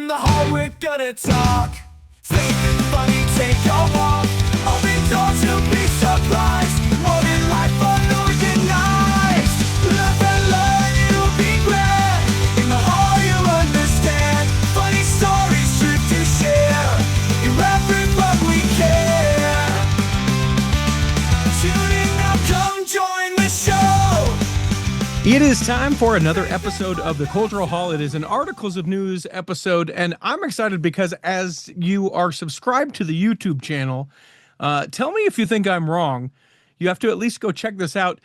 the hall, we're gonna talk. Think funny, take a walk. Open doors, you'll be surprised. Modern life unorganized. Laugh and learn, you'll be glad. In the hall, you'll understand. Funny stories, truth to share. Irreverent, but we care. Tune in now, come join the show. It is time for another episode of the Cultural Hall. It is an Articles of News episode, and I'm excited because as you are subscribed to the YouTube channel, tell me if you think I'm wrong. You have to at least go check this out.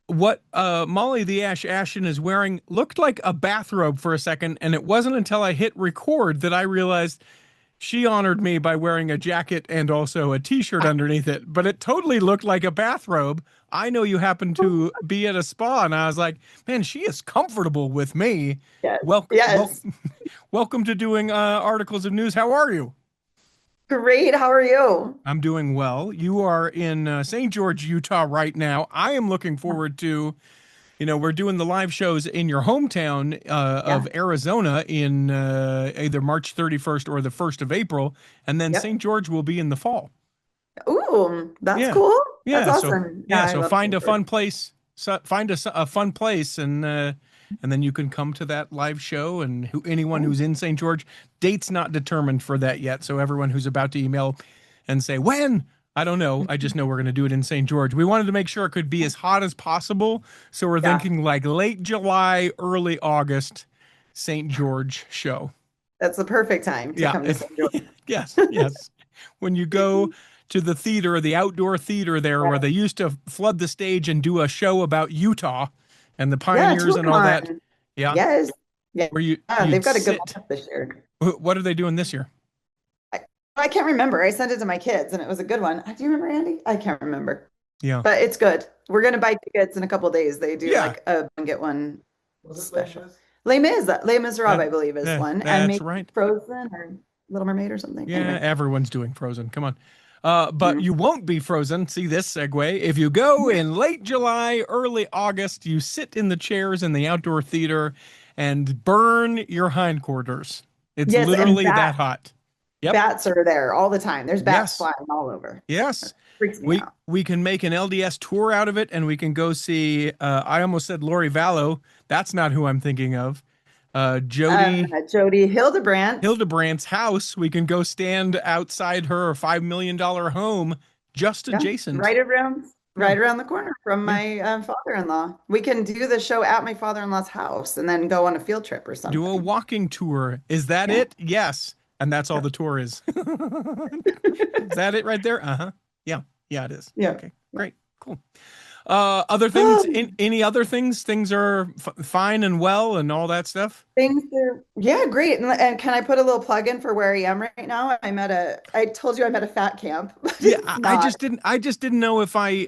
What Molly the Ash Ashton is wearing looked like a bathrobe for a second, and it wasn't until I hit record that I realized she honored me by wearing a jacket and also a t-shirt underneath it, but it totally looked like a bathrobe. I know you happen to be at a spa, and I was like, man, she is comfortable with me. Yes. Welcome to doing Articles of News. How are you? Great. How are you? I'm doing well. You are in St. George, Utah right now. I am looking forward to, we're doing the live shows in your hometown of Arizona in either March 31st or the 1st of April, and then St. George will be in the fall. Ooh, that's cool. Yeah, that's awesome. So find a fun place. Find a fun place, and then you can come to that live show. And anyone who's in St. George, date's not determined for that yet. So everyone who's about to email and say when, I don't know. I just know we're going to do it in St. George. We wanted to make sure it could be as hot as possible. So we're thinking like late July, early August, St. George show. That's the perfect time to come to St. George. Yes. When you go to the theater, the outdoor theater there, where they used to flood the stage and do a show about Utah and the pioneers and all that. Yeah. Yes. Yeah. Where they've got a good lineup this year. What are they doing this year? I can't remember. I sent it to my kids and it was a good one. Do you remember, Andy? I can't remember. Yeah. But it's good. We're going to buy tickets in a couple of days. They do like a get one special. Les Miserables, I believe, is one. And maybe right. Frozen or Little Mermaid or something. Yeah, anyway. Everyone's doing Frozen. Come on. But you won't be frozen. See this segue. If you go in late July, early August, you sit in the chairs in the outdoor theater and burn your hindquarters. It's literally that hot. Yep. Bats are there all the time. There's bats flying all over. Yes. Freaks me out. We can make an LDS tour out of it, and we can go see, I almost said Lori Vallow. That's not who I'm thinking of. Jody Hildebrandt's house. We can go stand outside her $5 million home just adjacent. Right around the corner from my father-in-law. We can do the show at my father-in-law's house and then go on a field trip or something. Do a walking tour. Is that it? Yes. And that's all the tour is. Is that it right there? Uh-huh. Yeah, it is. Yeah. Okay, great. Cool. Other things, any other things? Things are fine and well and all that stuff? Things are, great. And can I put a little plug in for where I am right now? I told you I'm at a fat camp. Yeah, I just didn't know if I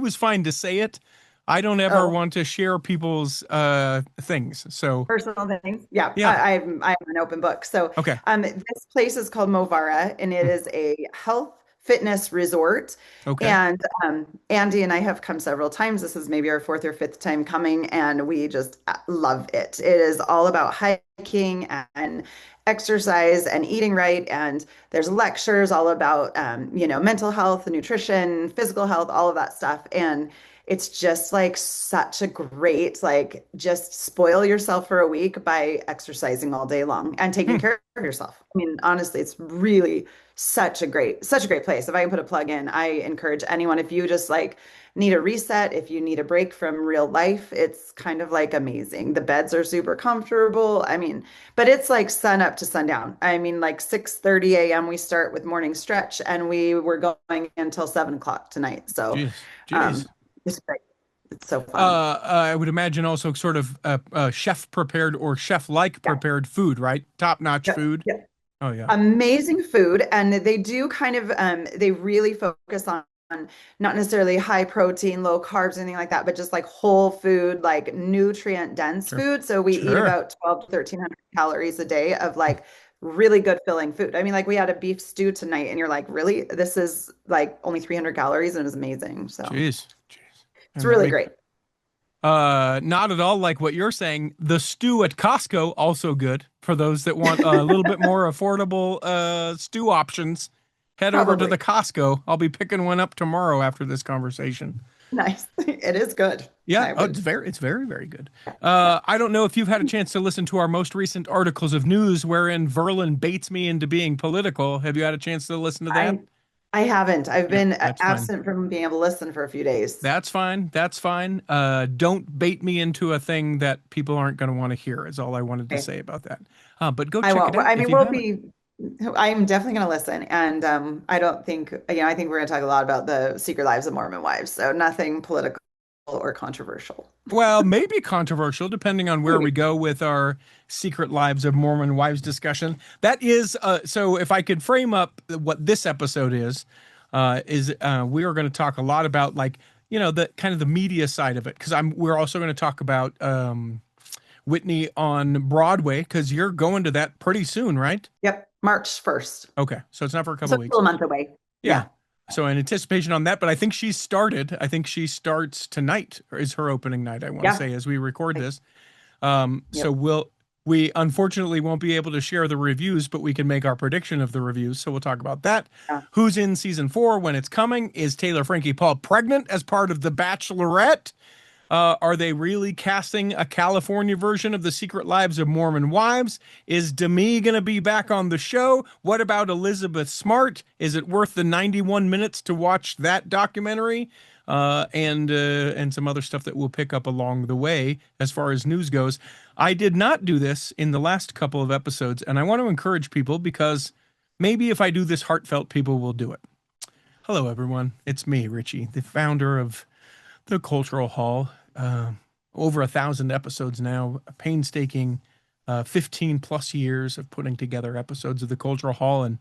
was fine to say it. I don't ever want to share people's things. So personal things. Yeah. I'm an open book. So this place is called Movara, and it is a health fitness resort. Okay. And Andy and I have come several times. This is maybe our 4th or 5th time coming, and we just love it. It is all about hiking and exercise and eating right. And there's lectures all about, mental health, nutrition, physical health, all of that stuff. And it's just like such a great, just spoil yourself for a week by exercising all day long and taking care of yourself. I mean, honestly, it's really such a great place. If I can put a plug in, I encourage anyone, if you just need a reset, if you need a break from real life, it's kind of amazing. The beds are super comfortable. I mean, but it's sun up to sundown. I mean, 6:30 a.m. we start with morning stretch, and we were going until 7 o'clock tonight. So, Jeez. It's great. It's so fun. I would imagine also sort of chef prepared or chef-like prepared food, right? Top-notch food. Yeah. Oh yeah. Amazing food. And they do kind of, they really focus on not necessarily high protein, low carbs, anything like that, but just whole food, nutrient dense food. So we eat about 12 to 1,300 calories a day of really good filling food. I mean, we had a beef stew tonight, and you're like, really? This is only 300 calories, and it was amazing. So Jeez. it's really great. Not at all like what you're saying. The stew at Costco, also good for those that want a little bit more affordable stew options. Head over to the Costco. I'll be picking one up tomorrow after this conversation. Nice. It is good. Yeah. Oh, it's very, very good. I don't know if you've had a chance to listen to our most recent articles of news wherein Verlin baits me into being political. Have you had a chance to listen to that? I haven't. I've been That's absent fine. from being able to listen for a few days. That's fine. That's fine. Don't bait me into a thing that people aren't going to want to hear, is all I wanted to say about that. But go I check won't. it out. I mean, I'm definitely going to listen. And I don't think, I think we're going to talk a lot about the secret lives of Mormon wives. So nothing political or controversial. Well, maybe controversial, depending on where we go with our secret lives of Mormon wives discussion. That is, so if I could frame up what this episode is we are going to talk a lot about, like, the kind of the media side of it, because we're also going to talk about Whitney on Broadway, because you're going to that pretty soon, right? Yep, March 1st. Okay, so it's not for a couple weeks. Still a month away. Yeah. So in anticipation on that, but I think she started. I think she starts tonight, or is her opening night, I want to say, as we record this. So we unfortunately won't be able to share the reviews, but we can make our prediction of the reviews. So we'll talk about that. Yeah. Who's in season 4, when it's coming? Is Taylor Frankie Paul pregnant as part of The Bachelorette? Are they really casting a California version of The Secret Lives of Mormon Wives? Is Demi going to be back on the show? What about Elizabeth Smart? Is it worth the 91 minutes to watch that documentary? And some other stuff that we'll pick up along the way as far as news goes. I did not do this in the last couple of episodes, and I want to encourage people, because maybe if I do this heartfelt, people will do it. Hello, everyone. It's me, Richie, the founder of the Cultural Hall. Over 1,000 episodes now, a painstaking 15 plus years of putting together episodes of the Cultural Hall. And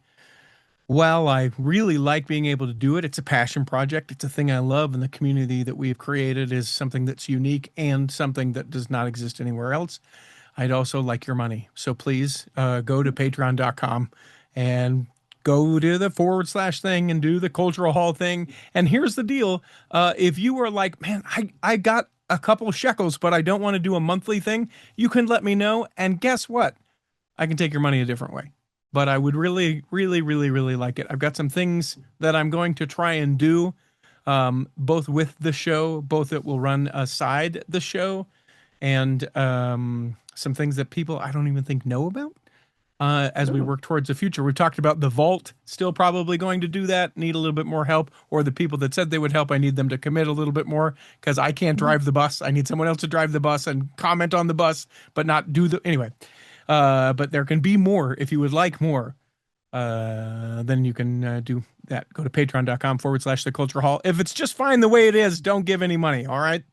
while I really like being able to do it, it's a passion project. It's a thing I love, and the community that we've created is something that's unique and something that does not exist anywhere else. I'd also like your money. So please go to patreon.com and go to the / thing and do the Cultural Hall thing. And here's the deal. If you are like, man, I got a couple shekels, but I don't want to do a monthly thing, you can let me know. And guess what? I can take your money a different way. But I would really, really, really, really like it. I've got some things that I'm going to try and do, both with the show, both that will run aside the show, and some things that people I don't even think know about as we work towards the future. We've talked about the vault, still probably going to do that, need a little bit more help, or the people that said they would help, I need them to commit a little bit more, because I can't drive the bus. I need someone else to drive the bus and comment on the bus, but not do the, anyway. But there can be more. If you would like more, then you can do that. Go to patreon.com / the Culture Hall. If it's just fine the way it is, don't give any money. All right.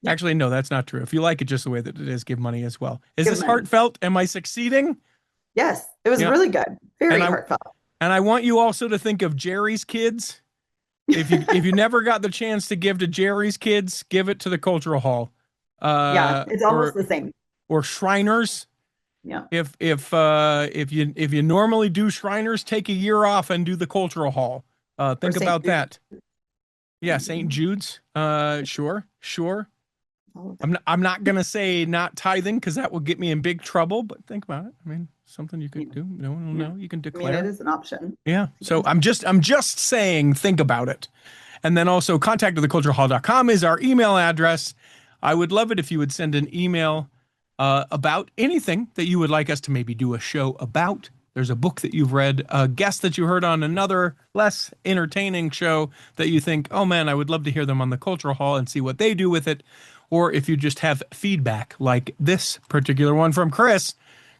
Yeah. Actually, no, that's not true. If you like it just the way that it is, give money as well. Is this heartfelt? Am I succeeding? Yes, it was really good. Very heartfelt. And I want you also to think of Jerry's Kids. If you never got the chance to give to Jerry's Kids, give it to the Cultural Hall. It's almost the same. Or Shriners. Yeah. If you normally do Shriners, take a year off and do the Cultural Hall. Think about that. Yeah, St. Jude's. Sure. I'm not gonna say not tithing, because that will get me in big trouble. But think about it. I mean, something you could do. No one will know. You can declare. It is an option. Yeah. So I'm just saying, think about it. And then also contact@theculturalhall.com is our email address. I would love it if you would send an email about anything that you would like us to maybe do a show about. There's a book that you've read, a guest that you heard on another less entertaining show that you think, oh man, I would love to hear them on the Cultural Hall and see what they do with it. Or if you just have feedback, like this particular one from Chris.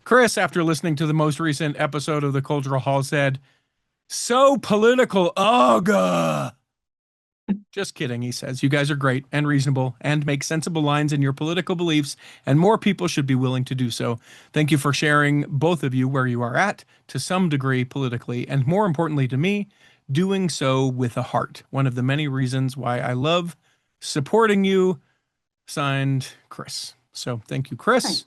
Chris, after listening to the most recent episode of the Cultural Hall, said, "So political, ugh." Just kidding, he says. You guys are great and reasonable and make sensible lines in your political beliefs, and more people should be willing to do so. Thank you for sharing, both of you, where you are at, to some degree politically, and more importantly to me, doing so with a heart. One of the many reasons why I love supporting you. Signed, Chris. So thank you, Chris.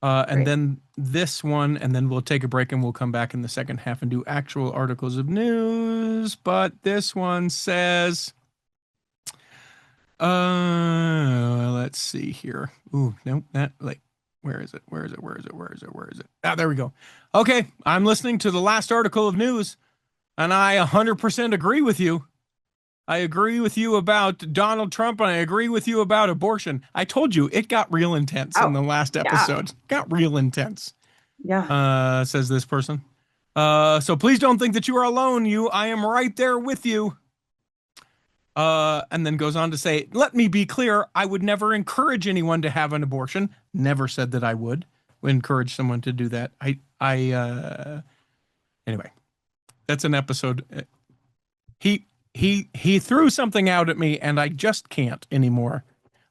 And then this one, and then we'll take a break and we'll come back in the second half and do actual articles of news. But this one says, Let's see here. Ooh, no, where is it? Ah, there we go. Okay, I'm listening to the last article of news, and I 100% agree with you. I agree with you about Donald Trump, and I agree with you about abortion. I told you it got real intense in the last episode. It got real intense. Yeah. Says this person. So please don't think that you are alone. I am right there with you. And then goes on to say, let me be clear. I would never encourage anyone to have an abortion. Never said that I would encourage someone to do that. Anyway, that's an episode. He threw something out at me and I just can't anymore.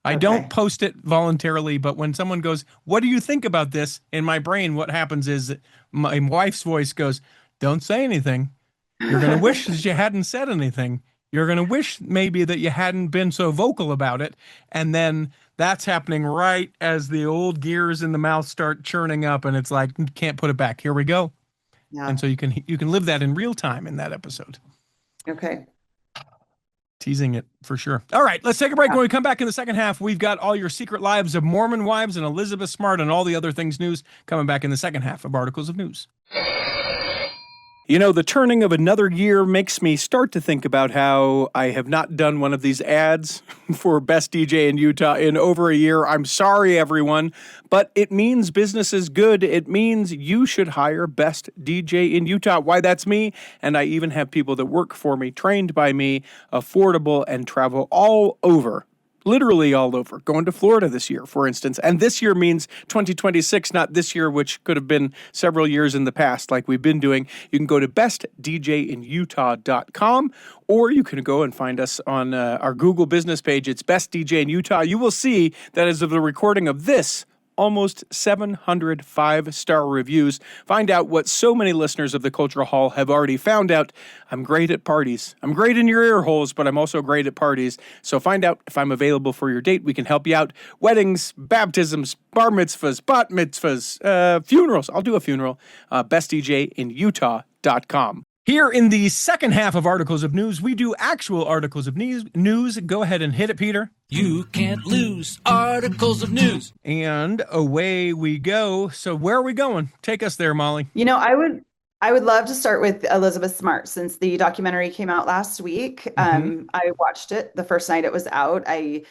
I don't post it voluntarily, but when someone goes, what do you think about this? In my brain, what happens is my wife's voice goes, don't say anything. You're going to wish that you hadn't said anything. You're going to wish maybe that you hadn't been so vocal about it. And then that's happening right as the old gears in the mouth start churning up and it's like, can't put it back. Here we go. Yeah. And so you can live that in real time in that episode. Okay. Teasing it for sure. All right, let's take a break. When we come back in the second half, we've got all your secret lives of Mormon wives and Elizabeth Smart and all the other things news coming back in the second half of Articles of News. You know, the turning of another year makes me start to think about how I have not done one of these ads for Best DJ in Utah in over a year. I'm sorry, everyone, but it means business is good. It means you should hire Best DJ in Utah. Why, that's me, and I even have people that work for me, trained by me, affordable, and travel all over. Literally all over, going to Florida this year, for instance. And this year means 2026, not this year, which could have been several years in the past, like we've been doing. You can go to bestdjinutah.com, or you can go and find us on our Google business page. It's Best DJ in Utah. You will see that as of the recording of this, almost 700 5-star reviews. Find out what so many listeners of the Cultural Hall have already found out. I'm great at parties. I'm great in your ear holes, but I'm also great at parties. So find out if I'm available for your date. We can help you out. Weddings, baptisms, bar mitzvahs, bat mitzvahs, funerals. I'll do a funeral. bestdjinutah.com. Here in the second half of Articles of News, we do actual Articles of News. Go ahead and hit it, Peter. You can't lose Articles of News. And away we go. So where are we going? Take us there, Molly. You know, I would love to start with Elizabeth Smart since the documentary came out last week. I watched it the first night it was out. I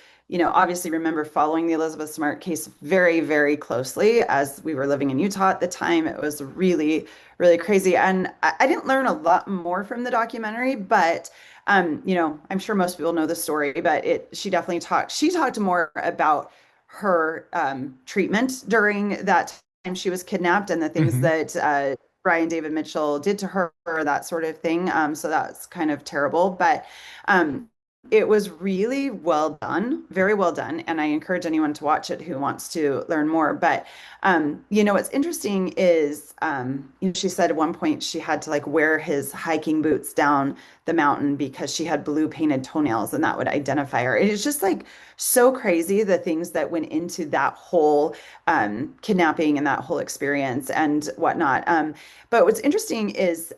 obviously remember following the Elizabeth Smart case very, very closely as we were living in Utah at the time. It was really, really crazy. And I didn't learn a lot more from the documentary, but, I'm sure most people know the story, but she talked more about her treatment during that time she was kidnapped and the things that Brian David Mitchell did to her, that sort of thing. So that's kind of terrible. But it was really well done, very well done. And I encourage anyone to watch it who wants to learn more. But, what's interesting is, she said at one point she had to wear his hiking boots down the mountain because she had blue painted toenails and that would identify her. It is just so crazy, the things that went into that whole kidnapping and that whole experience and whatnot. But what's interesting is,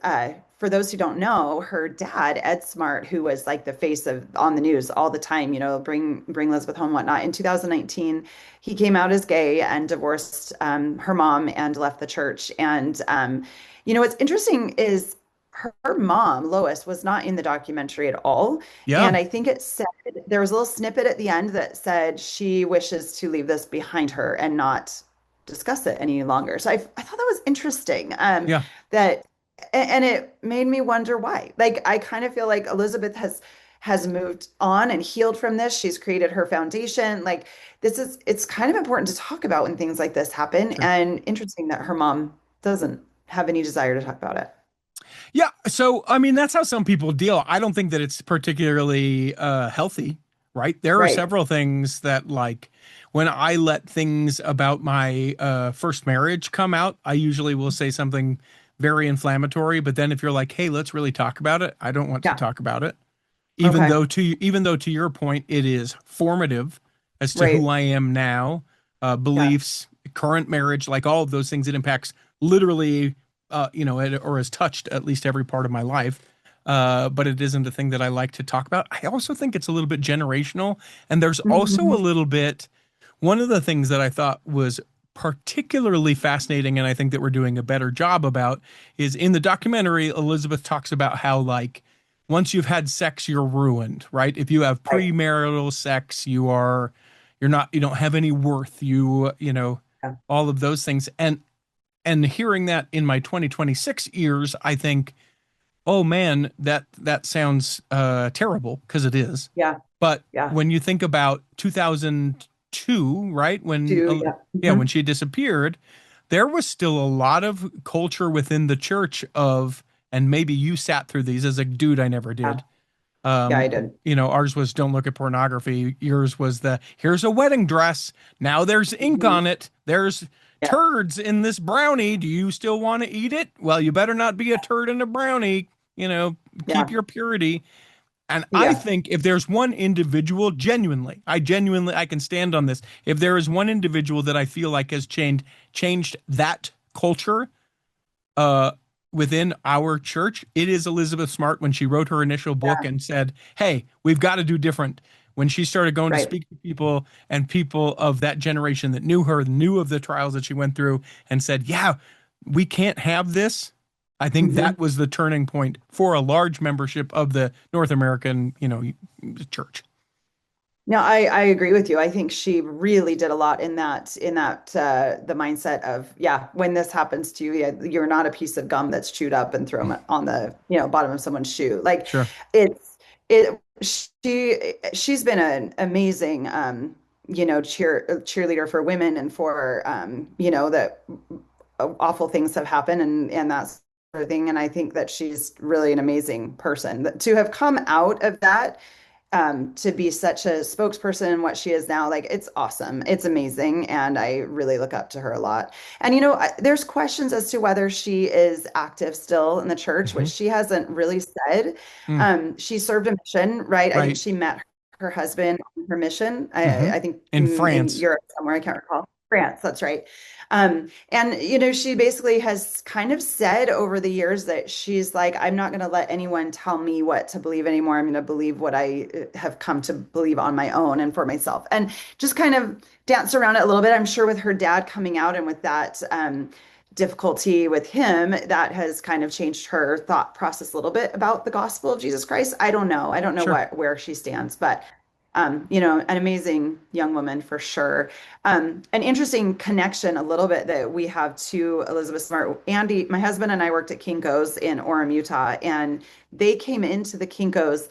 for those who don't know, her dad, Ed Smart, who was the face on the news all the time, bring Elizabeth home, whatnot. In 2019, he came out as gay and divorced her mom and left the church. And, what's interesting is her mom, Lois, was not in the documentary at all. Yeah. And I think it said, there was a little snippet at the end that said she wishes to leave this behind her and not discuss it any longer. So I thought that was interesting. That, and it made me wonder why. I kind of feel like Elizabeth has moved on and healed from this. She's created her foundation. It's kind of important to talk about when things like this happen. Sure. And interesting that her mom doesn't have any desire to talk about it. Yeah. So, I mean, that's how some people deal. I don't think that it's particularly healthy, right? There are several things that when I let things about my first marriage come out, I usually will say something very inflammatory. But then if you're like, hey, let's really talk about it, I don't want to talk about it. Even though to your point, it is formative as to who I am now, beliefs, current marriage, all of those things, it impacts literally, or has touched at least every part of my life. but it isn't a thing that I like to talk about. I also think it's a little bit generational, and there's also a Mhm. little bit. One of the things that I thought was particularly fascinating, and I think that we're doing a better job about, is in the documentary, Elizabeth talks about how, like, once you've had sex, you're ruined, right? If you have Right. premarital sex, you don't have any worth. Yeah. All of those things. And hearing that in my 2026 ears, I think, oh man, that sounds terrible, because it is. Yeah. But Yeah. when you think about 2002, right? Do, yeah. Yeah, when Mhm. she disappeared, there was still a lot of culture within the church of, and maybe you sat through these as a dude, I never Yeah. did. Yeah, I did. Ours was don't look at pornography. Yours was here's a wedding dress. Now there's ink Mhm. on it. There's Yeah. turds in this brownie. Do you still want to eat it? Well, you better not be a turd in a brownie. Keep Yeah. your purity. And I Yeah. think if there's one individual, genuinely, I can stand on this. If there is one individual that I feel like has changed that culture, uh, within our church, it is Elizabeth Smart when she wrote her initial book Yeah. and said, "Hey, we've got to do different." When she started going to Right. speak to people, and people of that generation that knew her, knew of the trials that she went through, and said, "Yeah, we can't have this." I think Mhm. that was the turning point for a large membership of the North American, church. No, I agree with you. I think she really did a lot in that the mindset of, yeah, when this happens to you, yeah, you're not a piece of gum that's chewed up and thrown on the, bottom of someone's shoe. Like Sure. it's it she's been an amazing cheerleader for women and for that awful things have happened and that sort of thing. And I think that she's really an amazing person. To have come out of that to be such a spokesperson and what she is now, like it's awesome. It's amazing. And I really look up to her a lot. And, there's questions as to whether she is active still in the church, which Hmm. she hasn't really said. Mm, She served a mission, right? I think right. she met her husband on her mission. Hmm. I think In in France. Europe somewhere, I can't recall. France, that's right. And she basically has kind of said over the years that she's like, I'm not going to let anyone tell me what to believe anymore. I'm going to believe what I have come to believe on my own and for myself. And just kind of dance around it a little bit. I'm sure with her dad coming out and with that difficulty with him, that has kind of changed her thought process a little bit about the gospel of Jesus Christ. I don't know. I don't know Sure. where she stands, but an amazing young woman for sure. An interesting connection a little bit that we have to Elizabeth Smart. Andy, my husband and I worked at Kinko's in Orem, Utah, and they came into the Kinko's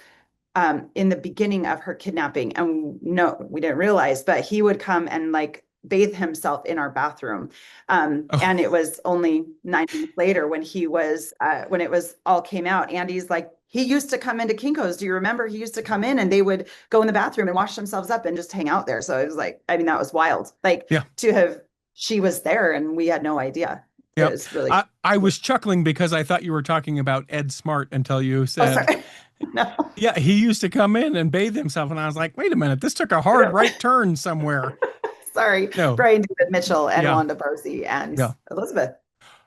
in the beginning of her kidnapping. And no, we didn't realize, but he would come and like bathe himself in our bathroom. And Oh, it was only 9 months later when it was all came out. Andy's like, he used to come into Kinko's. Do you remember? He used to come in and they would go in the bathroom and wash themselves up and just hang out there. So it was like, I mean, that was wild. Like yeah. she was there and we had no idea. It Yep. was really, I was chuckling because I thought you were talking about Ed Smart until you oh, said, sorry. No. yeah, he used to come in and bathe himself. And I was like, wait a minute, this took a hard right turn somewhere. Sorry, No. Brian David Mitchell and Yeah. Wanda Barcy and Yeah. Elizabeth.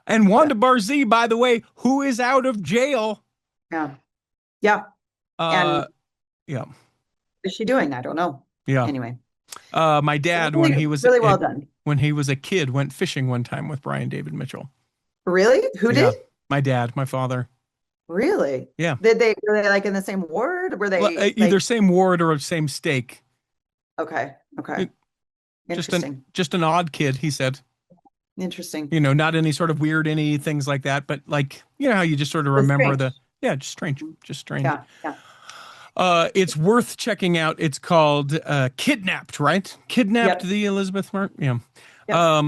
And Yeah, Wanda Barzee, by the way, who is out of jail. yeah, yeah. Uh, And yeah. what is she doing? I don't know. Yeah. Anyway, My dad, really, really well done. when he was a kid, went fishing one time with Brian David Mitchell. Really? Who Yeah. did? My dad, my father. Really? Yeah. Were they like in the same ward? Were Well, they either like same ward or same stake. okay, okay. It- Interesting. just an odd kid, he said. Interesting. Not any sort of weird, any things like that, but like, how you just sort of It's remember strange. yeah, just strange, just strange. Yeah, yeah. It's worth checking out. It's called Kidnapped, right? Kidnapped, Yep. the Elizabeth Smart. Yeah. Yep.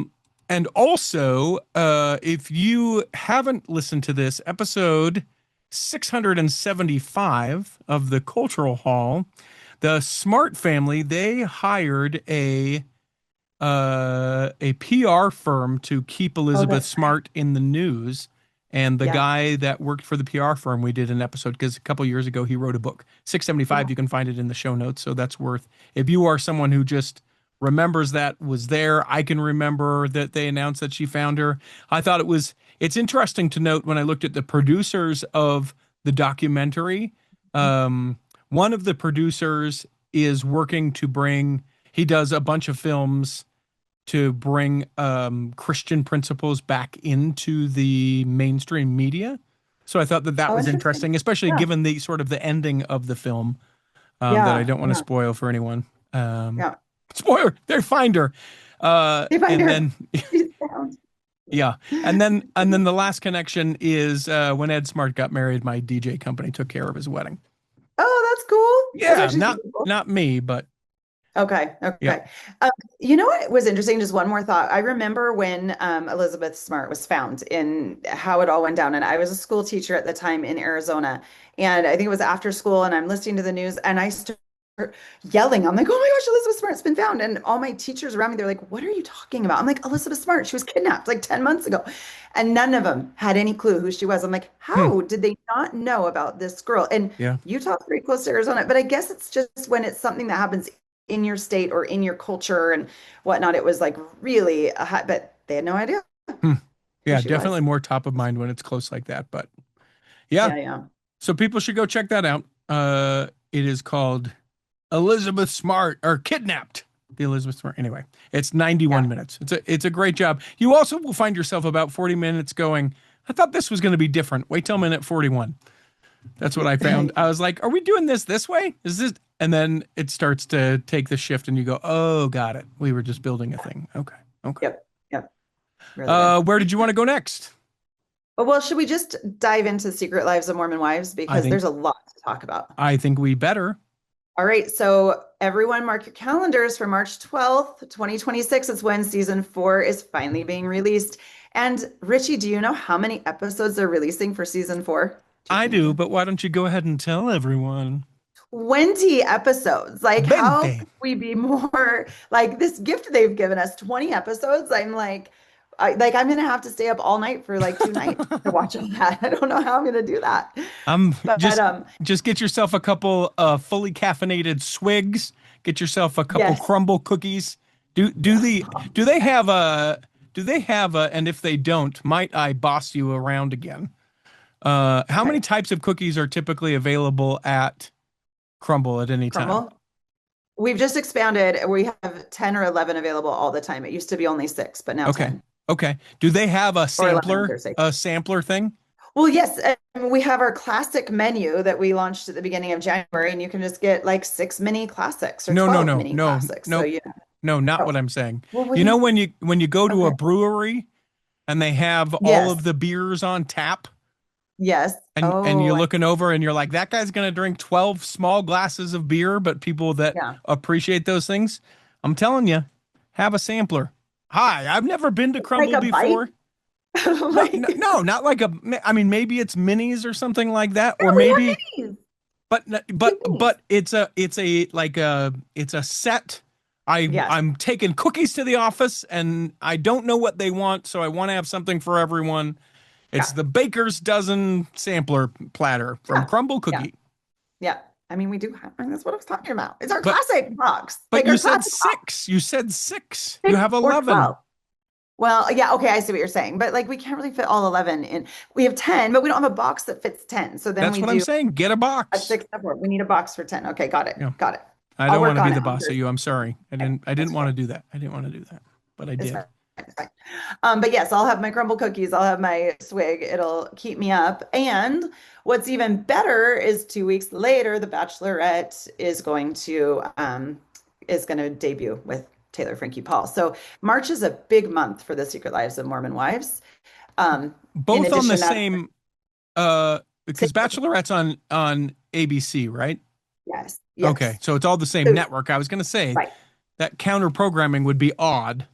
And also, if you haven't listened to this episode 675 of the Cultural Hall, the Smart family, they hired a PR firm to keep Oh, Elizabeth that's right. Smart in the news. And the Yeah. guy that worked for the PR firm, we did an episode because a couple years ago he wrote a book. 675, Yeah. you can find it in the show notes. So that's worth, if you are someone who just remembers that was there, I can remember that they announced that she found her. I thought it's interesting to note when I looked at the producers of the documentary. One of the producers is working to bring, he does a bunch of films to bring Christian principles back into the mainstream media. So I thought that that Oh, was interesting. interesting, especially Yeah. given the sort of the ending of the film that I Yeah. don't want to spoil for anyone. Yeah. Spoiler, they find her. They find And her. then She's found. yeah. And then the last connection is when Ed Smart got married, my DJ company took care of his wedding. Oh, that's cool. That's Yeah, actually not super cool. not me, but Okay. yeah. Okay. You know what was interesting? Just one more thought. I remember when Elizabeth Smart was found and how it all went down. And I was a school teacher at the time in Arizona. And I think it was after school. And I'm listening to the news and I start yelling. I'm like, oh my gosh, Elizabeth Smart's been found. And all my teachers around me, they're like, what are you talking about? I'm like, Elizabeth Smart, she was kidnapped like 10 months ago. And none of them had any clue who she was. I'm like, Hmm. how did they not know about this girl? And Yeah. Utah's very close to Arizona, but I guess it's just when it's something that happens in your state or in your culture and whatnot. It was like really a hot, but they had no idea Hmm. who Yeah, she definitely was. more top of mind when it's close like that. But yeah. Yeah, yeah. So people should go check that out. It is called Elizabeth Smart or Kidnapped. The Elizabeth Smart. Anyway, it's 91 Yeah. minutes. It's a great job. You also will find yourself about 40 minutes going, I thought this was going to be different. Wait till minute 41. That's what I found. I was like, are we doing this way? Is this? And then it starts to take the shift and you go, oh, got it. We were just building a thing. Okay. Okay. Yep. Yep. Really good. Where did you want to go next? Well, should we just dive into Secret Lives of Mormon Wives? I Because think there's a lot to talk about. I think we better. All right. So everyone mark your calendars for March 12th, 2026. It's when season 4 is finally being released. And Richie, do you know how many episodes they're releasing for season 4? I do, but why don't you go ahead and tell everyone? 20 episodes. Like, how 20. could we be more like this gift they've given us? 20 episodes. I'm like, I'm gonna have to stay up all night for like 2 nights to watch all that. I don't know how I'm gonna do that. I'm But just get yourself a couple fully caffeinated swigs. Get yourself a couple yes. Crumbl cookies. Do they have a and if they don't, might I boss you around again? How many Okay. types of cookies are typically available at Crumbl at any time? Crumbl. We've just expanded. We have 10 or 11 available all the time. It used to be only 6, but now Okay. 10 Okay. Do they have or 11 or 6. a sampler thing? Well, yes, we have our classic menu that we launched at the beginning of January, and you can just get like 6 mini classics or No, no, 12 no, mini no, classics. no, So yeah. no, not Oh, what I'm saying. well, what You do know you? when you go to a Okay. brewery and they have all Yes. of the beers on tap Yes. and Oh, you're looking over and you're like, that guy's gonna drink 12 small glasses of beer, but people that yeah. appreciate those things, I'm telling you, have a sampler. Hi, I've never been to Like Crumbl a bite? before. No, no, Like, no, not like a. I mean, maybe it's minis or something like that, or yeah, we have maybe, minis. but We have minis. it's a like it's a set. Yes. I'm taking cookies to the office, and I don't know what they want, so I want to have something for everyone. It's Yeah. the baker's dozen sampler platter from Yeah. Crumbl Yeah. Cookie. Yeah. I mean, we do have, and that's what I was talking about. It's our But classic box, but like you our said classic box, six. You said six. You 6 have or 11. 12. Well, yeah, okay, I see what you're saying, but like we can't really fit all 11 in. We have 10, but we don't have a box that fits 10. So then That's we what I'm do saying. Get a a box. 6 and a 4. We need a box for 10. Okay, got it. Yeah. Got it. I I'll don't want work to be on the it on boss of you. Thursday. I'm sorry. I That's didn't want fine. to do that. I didn't want to do that, but I It's did. fine. It's fine. But yes, I'll have my crumble cookies. I'll have my swig. It'll keep me up. And what's even better is 2 weeks later, The Bachelorette is going to debut with Taylor Frankie Paul. So March is a big month for the Secret Lives of Mormon Wives. In Both on the addition, that same same, because Bachelorette's on ABC, right? yes, Okay, yes. so it's all the same So, network. I was going to say right. that counter programming would be odd.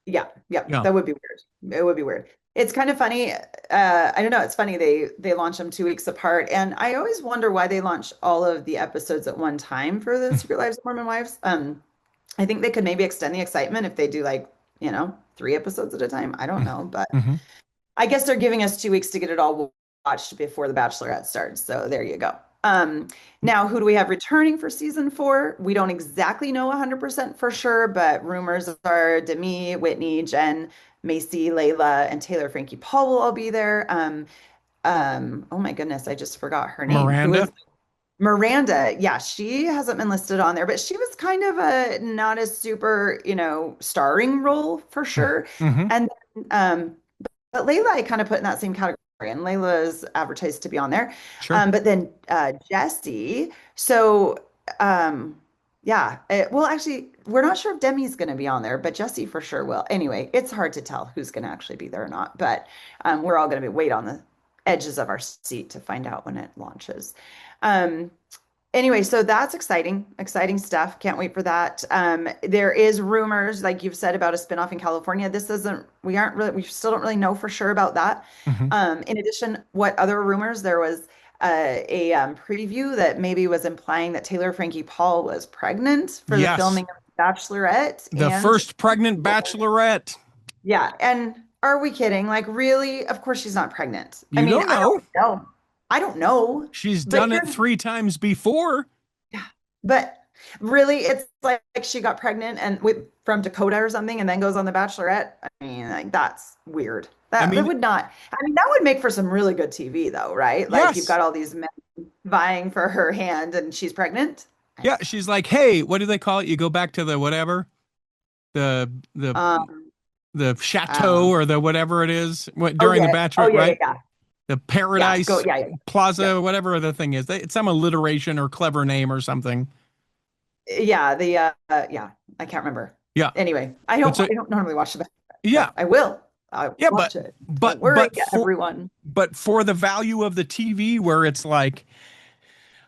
Yeah, yeah, Yeah. that would be weird. It would be weird. It's kind of funny. I don't know. It's funny they launch them 2 weeks apart, and I always wonder why they launch all of the episodes at one time for the Secret Lives of Mormon Wives. I think they could maybe extend the excitement if they do like 3 episodes at a time. I don't know, but Mm-hmm. I guess they're giving us 2 weeks to get it all watched before The Bachelorette starts. So there you go. Now, who do we have returning for season 4? We don't exactly know 100% for sure, but rumors are Demi, Whitney, Jen, Macy, Layla, and Taylor Frankie Paul will all be there. oh my goodness, I just forgot her name. Who Miranda. is Miranda? Yeah, she hasn't been listed on there, but she was kind of a not a super, starring role for sure. Mm-hmm. And then, but Layla, I kind of put in that same category, and Layla is advertised to be on there. Sure. But then Jesse, so yeah, well, actually, we're not sure if Demi's going to be on there, but Jesse for sure will. Anyway, it's hard to tell who's going to actually be there or not, but we're all going to be wait on the edges of our seat to find out when it launches. Um, Anyway, so that's exciting stuff. Can't wait for that. There is rumors, like you've said, about a spinoff in California. We still don't really know for sure about that. Mm-hmm. In addition, what other rumors? There was a preview that maybe was implying that Taylor Frankie Paul was pregnant for the Yes. filming of Bachelorette, The and first pregnant bachelorette. yeah, and are we kidding? Like, really? Of course she's not pregnant. I You mean, don't know. I don't know, She's but done it 3 times before. yeah, but really, it's like she got pregnant and from Dakota or something, and then goes on The Bachelorette. I mean, like that's weird. I That mean, would not. I mean, that would make for some really good TV, though, right? Like you've yes. got all these men vying for her hand, and she's pregnant. Yeah, she's like, hey, what do they call it? You go back to the whatever, the the Um, the chateau um, or the whatever it is oh during the yeah, oh Bachelorette, yeah, yeah, right? yeah, The yeah. Go, Paradise yeah, yeah, yeah. Plaza, whatever the thing is. It's some alliteration or clever name or something. Yeah, yeah, I can't remember. Yeah. Anyway, But so I don't normally watch The Bachelorette, yeah. but I will. I will Yeah, watch it. Don't but worry, but for everyone. but for the value of the TV where it's like,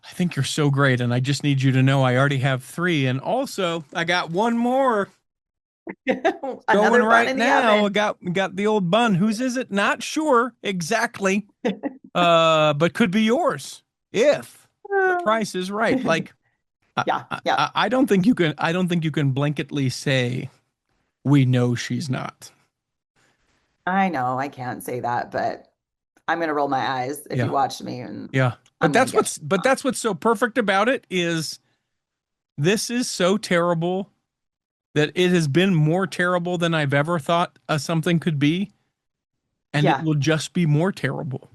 I think you're so great and I just need you to know I already have three. And also I got one more going Another bun right in the now. oven. Got the old bun. Whose is it? Not sure exactly. But could be yours if the price is right. Like Yeah, yeah. I don't think you can blanketly say we know she's not. I know I can't say that, but I'm gonna roll my eyes if you Yeah. watch me, and Yeah. I'm gonna guess. But that's what's so perfect about it is this is so terrible that it has been more terrible than I've ever thought something could be, and it Yeah, will just be more terrible.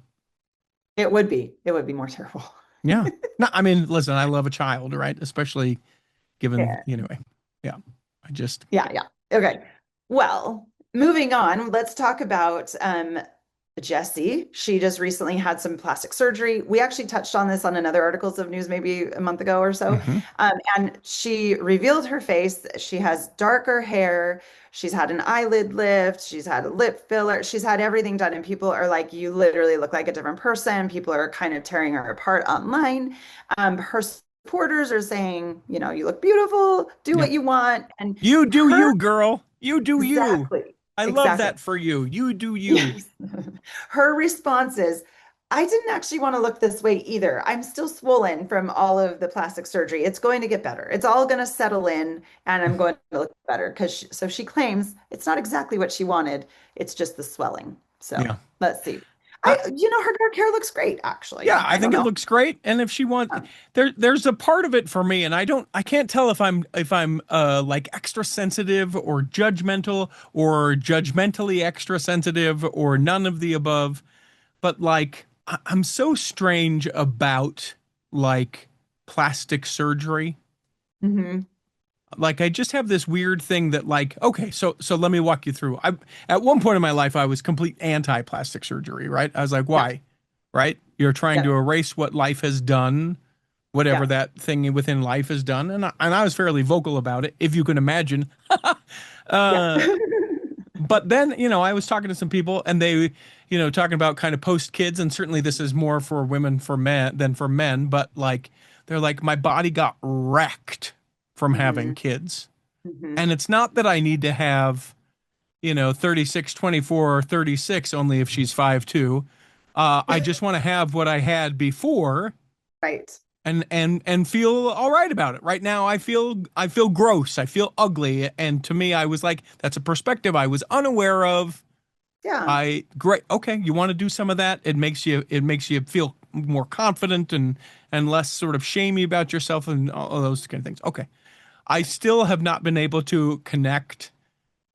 it would be. It would be more terrible. Yeah. No, I mean, listen, I love a child, right? Especially given, Yeah, anyway. Yeah. I just yeah, yeah. Okay. Well, moving on, let's talk about Jessie. She just recently had some plastic surgery. We actually touched on this on another articles of news maybe a month ago or so. mhm. And she revealed her face. She has darker hair. She's had an eyelid lift. She's had a lip filler. She's had everything done. And people are like, you literally look like a different person. People are kind of tearing her apart online. Her supporters are saying, you look beautiful, do Yeah. what you want. And You do her, you, girl. You do you. exactly, I love exactly. that for you. You do you. Yes. Her response is, I didn't actually want to look this way either. I'm still swollen from all of the plastic surgery. It's going to get better. It's all going to settle in and I'm going to look better so she claims it's not exactly what she wanted. It's just the swelling. So Yeah. let's see. I, Her dark hair looks great, actually. yeah, I I don't think it know. looks great. And if she wants Um, there's a part of it for me, and I can't tell if I'm like extra sensitive or judgmental or judgmentally extra sensitive or none of the above. But like I'm so strange about like plastic surgery. mhm. Like I just have this weird thing that like, okay, so let me walk you through. I At one point in my life I was complete anti plastic surgery, right? I was like, Yeah, why? Right? You're trying yeah, to erase what life has done, whatever yeah, that thing within life has done, and I was fairly vocal about it, if you can imagine. yeah. uh but then, I was talking to some people and they, talking about kind of post kids, and certainly this is more for women for men than for men, but like they're like, my body got wrecked from having hmm kids. hmm And it's not that I need to have, 36, 24, or 36 only if she's 5'2". I just want to have what I had before Right. and feel all right about it. Right now I feel gross. I feel ugly. And to me, I was like, that's a perspective I was unaware of. Yeah. Great. Okay, you want to do some of that? It makes you feel more confident and less sort of shamey about yourself and all those kind of things. Okay. I still have not been able to connect,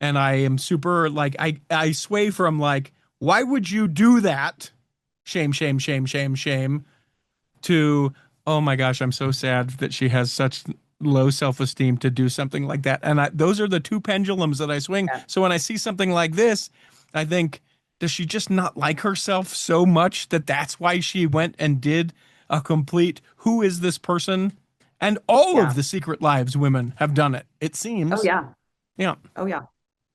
and I am super like I sway from like, why would you do that shame, shame, shame, shame, shame, to, oh my gosh, I'm so sad that she has such low self-esteem to do something like that. And those are the two pendulums that I swing. Yeah. So when I see something like this, I think, does she just not like herself so much that that's why she went and did a complete, who is this person? And all of Yeah. the Secret Lives women have done it, it Oh seems. yeah. Yeah. Oh yeah.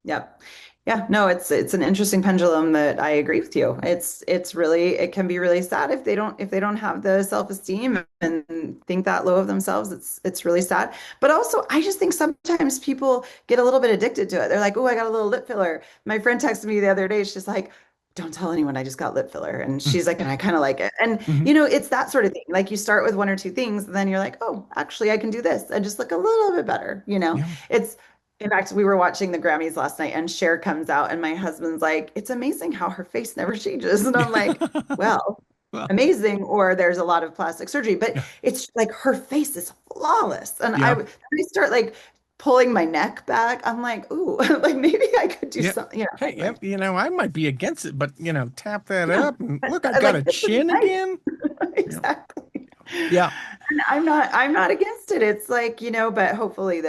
Yep. Yeah, no, it's an interesting pendulum that I agree with you. It's really it can be really sad if they don't have the self-esteem and think that low of themselves. It's really sad. But also I just think sometimes people get a little bit addicted to it. They're like, "Oh, I got a little lip filler." My friend texted me the other day. She's like, "Don't tell anyone I just got lip filler." And she's like, "And I kind of like it." And Mm-hmm. you know, it's that sort of thing. Like you start with one or two things, and then you're like, "Oh, actually I can do this and just look a little bit better." You know, Yeah. it's in fact, we were watching the Grammys last night and Cher comes out and my husband's like, it's amazing how her face never changes. And I'm like, well, Well, amazing, or there's a lot of plastic surgery, but yeah. it's like her face is flawless. And Yeah. I start like pulling my neck back. I'm like, ooh, like maybe I could do Yeah. something. You know, Hey, anyway. I might be against it, but tap that Yeah. up and look, I've got Like a this would be chin nice. again. Yeah. Exactly. Yeah. And I'm not against it. It's like, you know, but hopefully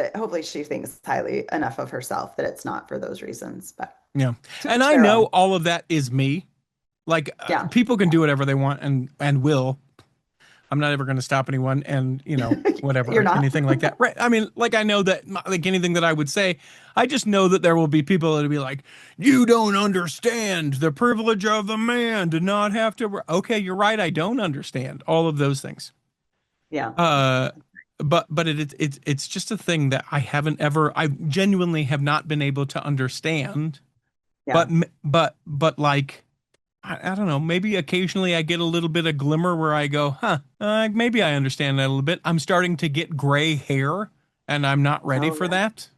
she thinks highly enough of herself that it's not for those reasons. But Yeah. to And each I their know own. all of that is me. Like Yeah. people can do whatever they want and will. I'm not ever going to stop anyone and, You're whatever, not. anything like that. Right. I mean, like I know that like anything that I would say, I just know that there will be people that'll be like, you don't understand the privilege of a man to not have to. Okay, you're right. I don't understand all of those things. Yeah. Uh, but it's just a thing that I genuinely have not been able to understand. But Yeah. but like I don't know, maybe occasionally I get a little bit of glimmer where I go, huh, maybe I understand that a little bit. I'm starting to get gray hair, and I'm not ready Oh for yeah. that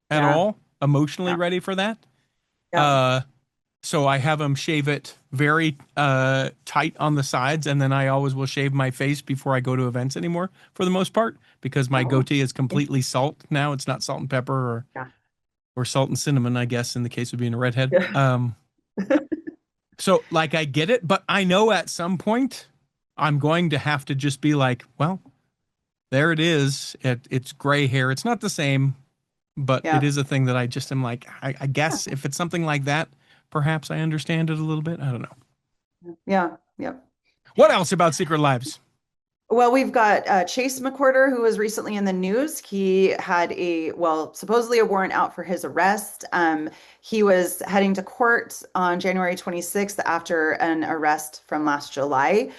at Yeah. all. Emotionally Yeah. ready for that. Yeah. Uh, so I have them shave it very tight on the sides, and then I always will shave my face before I go to events anymore, for the most part, because my Oh, goatee is completely interesting. salt now. It's not salt and pepper Yeah. or salt and cinnamon, I guess, in the case of being a redhead. Yeah. So like I get it, but I know at some point I'm going to have to just be like, well, there it is. It's gray hair. It's not the same, but it Yeah. is a thing that I just am like, I guess if it's something like that, perhaps I understand it a little bit. I don't know. Yeah. Yeah. What else about Secret Lives? Well, we've got Chase McWhorter, who was recently in the news. He had supposedly a warrant out for his arrest. He was heading to court on January 26th after an arrest from last July.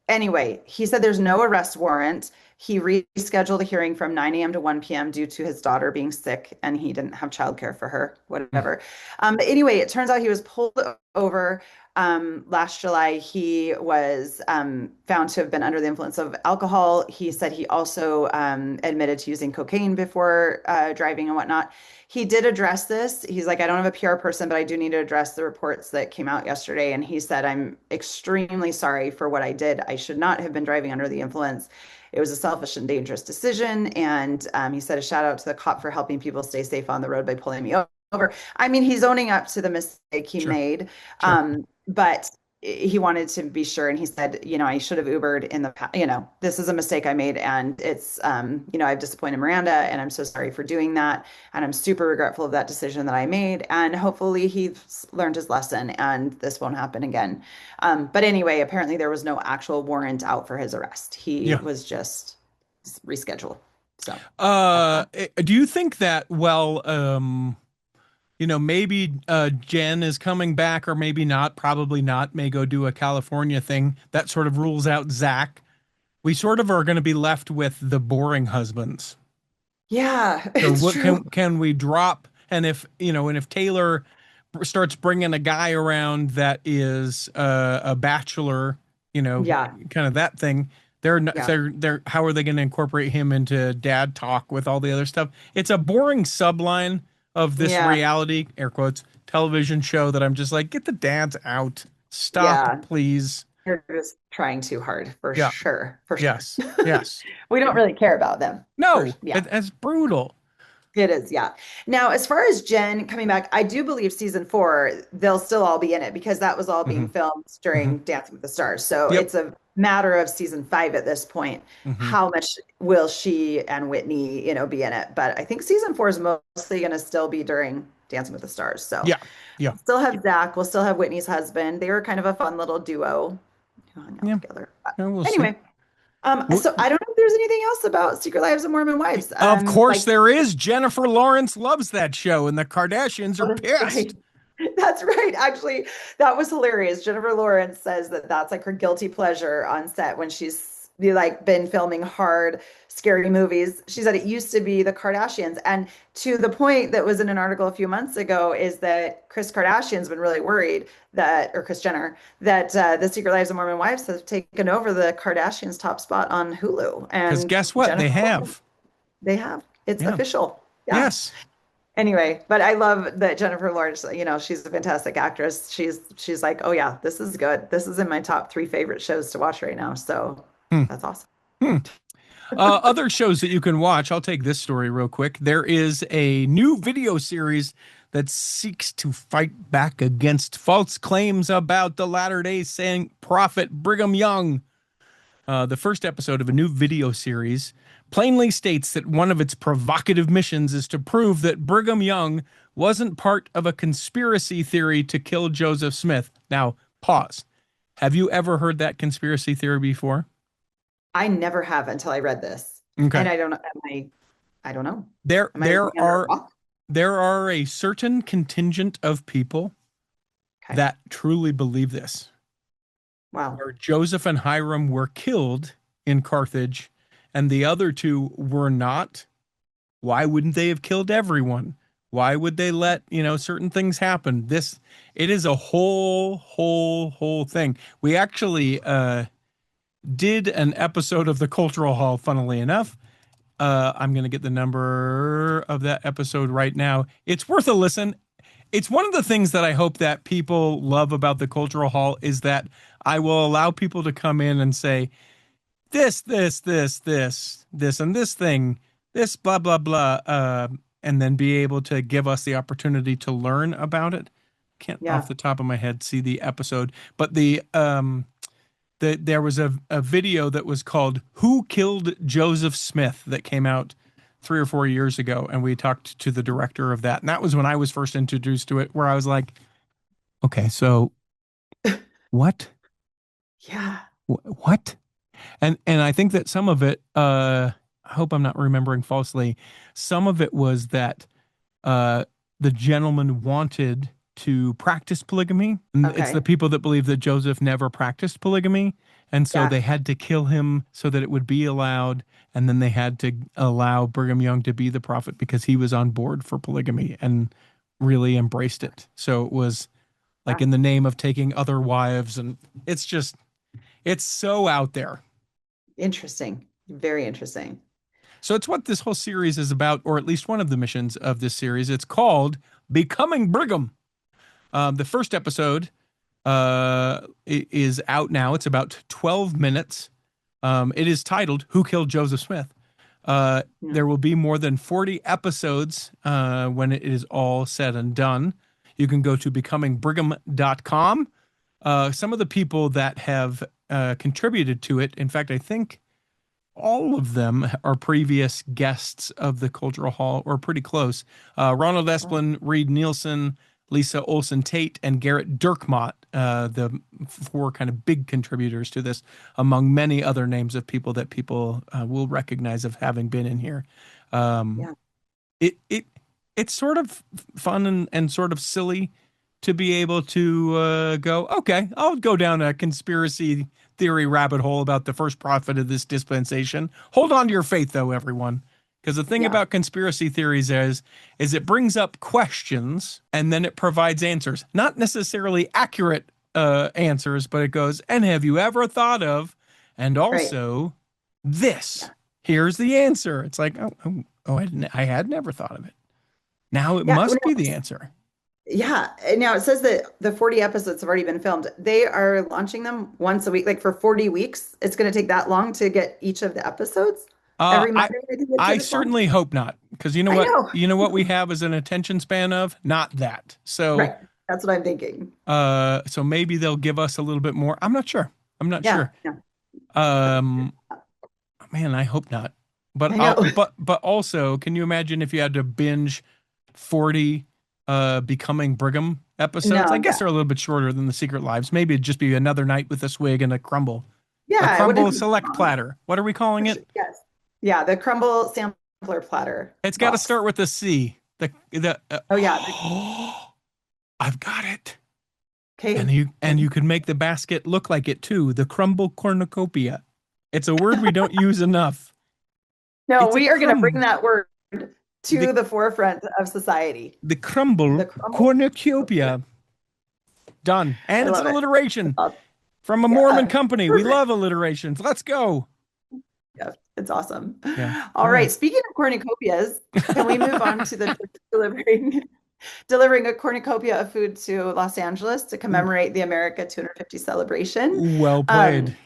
Anyway, he said there's no arrest warrant. He rescheduled a hearing from 9 a.m. to 1 p.m. due to his daughter being sick and he didn't have childcare for her, whatever. But anyway, it turns out he was pulled over last July. He was found to have been under the influence of alcohol. He said he also admitted to using cocaine before driving and whatnot. He did address this. He's like, I don't have a PR person, but I do need to address the reports that came out yesterday. And he said, I'm extremely sorry for what I did. I should not have been driving under the influence. It was a selfish and dangerous decision. And he said a shout out to the cop for helping people stay safe on the road by pulling me over. I mean, he's owning up to the mistake he Sure, made. sure. But he wanted to be sure. And he said, I should have Ubered in the past. This is a mistake I made. And it's, I've disappointed Miranda and I'm so sorry for doing that. And I'm super regretful of that decision that I made. And hopefully he's learned his lesson and this won't happen again. But anyway, apparently there was no actual warrant out for his arrest. He Yeah. was just rescheduled. So, Do you think that, well, maybe Jen is coming back or maybe not, probably not, may go do a California thing that sort of rules out Zach. We sort of are going to be left with the boring husbands. yeah, So it's what true. can we drop? And if Taylor starts bringing a guy around that is a bachelor, Yeah, kind of that thing, they're not, yeah, they're how are they going to incorporate him into dad talk with all the other stuff? It's a boring subline of this yeah, reality, air quotes, television show that I'm just like, get the dads out. Stop, yeah. please. You're just trying too hard for Yeah. sure. For sure. Yes. Yes. We don't really care about them. No, Yeah. it's brutal. It is, yeah. Now, as far as Jen coming back, I do believe season 4, they'll still all be in it because that was all being Hmm. filmed Hmm. during Dancing with the Stars. So Yep. it's a matter of season 5 at this point. Hmm. How much will she and Whitney, be in it? But I think season 4 is mostly going to still be during Dancing with the Stars. So Yeah. Yeah. we'll still have Zach. We'll still have Whitney's husband. They were kind of a fun little duo who hung out Yeah. together. But Yeah, we'll see. anyway, so I don't know if there's anything else about Secret Lives of Mormon Wives. Of course Like, there is. Jennifer Lawrence loves that show, and the Kardashians are oh, that's pissed. right. That's right. Actually, that was hilarious. Jennifer Lawrence says that that's like her guilty pleasure on set when she's like been filming hard, scary movies. She said it used to be the Kardashians. And to the point that was in an article a few months ago is that Kris Kardashian's been really worried that, or Kris Jenner, that The Secret Lives of Mormon Wives have taken over the Kardashians' top spot on Hulu. Because And guess what? They Jennifer Lawrence, have. they have. It's Yeah. official. Yeah. Yes. Anyway, but I love that Jennifer Lawrence, she's a fantastic actress. She's like, oh yeah, this is good. This is in my top 3 favorite shows to watch right now. So Hmm. that's awesome. Hmm. Other shows that you can watch. I'll take this story real quick. There is a new video series that seeks to fight back against false claims about the Latter-day Saint prophet Brigham Young. The first episode of a new video series plainly states that one of its provocative missions is to prove that Brigham Young wasn't part of a conspiracy theory to kill Joseph Smith. Now, pause. Have you ever heard that conspiracy theory before? I never have until I read this. Okay. And I don't know. I don't know. There Am I living under a rock? there are a certain contingent of people Okay. that truly believe this. Wow. Where Joseph and Hiram were killed in Carthage and the other two were not. Why wouldn't they have killed everyone? Why would they let, certain things happen? It is a whole thing. We actually did an episode of the Cultural Hall, funnily enough. I'm going to get the number of that episode right now. It's worth a listen. It's one of the things that I hope that people love about the Cultural Hall is that I will allow people to come in and say, this, and this thing, this, blah, blah, blah, and then be able to give us the opportunity to learn about it. Can't off the top of my head see the episode, but there was a video that was called "Who Killed Joseph Smith" that came out 3 or 4 years ago, and we talked to the director of that, and that was when I was first introduced to it, where I was like, okay, so what? Yeah. What? And I think that some of it, I hope I'm not remembering falsely, some of it was that the gentleman wanted to practice polygamy. Okay. It's the people that believe that Joseph never practiced polygamy. And so they had to kill him so that it would be allowed. And then they had to allow Brigham Young to be the prophet because he was on board for polygamy and really embraced it. So it was like in the name of taking other wives. And it's so out there. Interesting. Very interesting. So it's what this whole series is about, or at least one of the missions of this series. It's called Becoming Brigham. The first episode is out now. It's about 12 minutes. It is titled "Who Killed Joseph Smith?" There will be more than 40 episodes when it is all said and done. You can go to becomingbrigham.com. Some of the people that have contributed to it, in fact, I think all of them are previous guests of the Cultural Hall, or pretty close. Ronald Esplin, Reed Nielsen, Lisa Olson Tate, and Garrett Dirkmott, the 4 kind of big contributors to this, among many other names of people that people will recognize of having been in here. It's sort of fun and sort of silly to be able to go, okay, I'll go down a conspiracy theory rabbit hole about the first prophet of this dispensation. Hold on to your faith, though, everyone. Because the thing about conspiracy theories is it brings up questions and then it provides answers. Not necessarily accurate answers, but it goes, and have you ever thought of, and also this, here's the answer. It's like, I had never thought of it. Now it must be the answer. Yeah. Now it says that the 40 episodes have already been filmed. They are launching them once a week, like for 40 weeks. It's going to take that long to get each of the episodes. Every Monday. I certainly hope not, Because you know I what? know. You know what we have as an attention span of? Not that. So, Right. That's what I'm thinking. so maybe they'll give us a little bit more. I'm not sure. I'm not Yeah. sure. Yeah. Um, man, I hope not. But I know. but also, can you imagine if you had to binge 40 Becoming Brigham episodes? I No. guess Yeah. they're a little bit shorter than the Secret Lives. Maybe it'd just be another night with a swig and a Crumbl. A Yeah. It wouldn't Crumbl be select long. platter. What are we calling it? Yes. Yeah. The Crumbl sampler platter It's got to box. start with a C. The Oh, yeah. I've got it. Okay. And you can make the basket look like it too. The Crumbl Cornucopia. It's a word we don't use enough. No, It's a we are going to bring crumb. that word The to the forefront of society. the Crumbl The Crumbl. Cornucopia. Done. I And it's love an it. alliteration from a Mormon Yeah. company. We Perfect. love alliterations. Let's go. Yeah, it's awesome. Yeah. All All right. right. Speaking of cornucopias, can we move on to the church delivering a cornucopia of food to Los Angeles to commemorate the America 250 celebration? Well played. Um,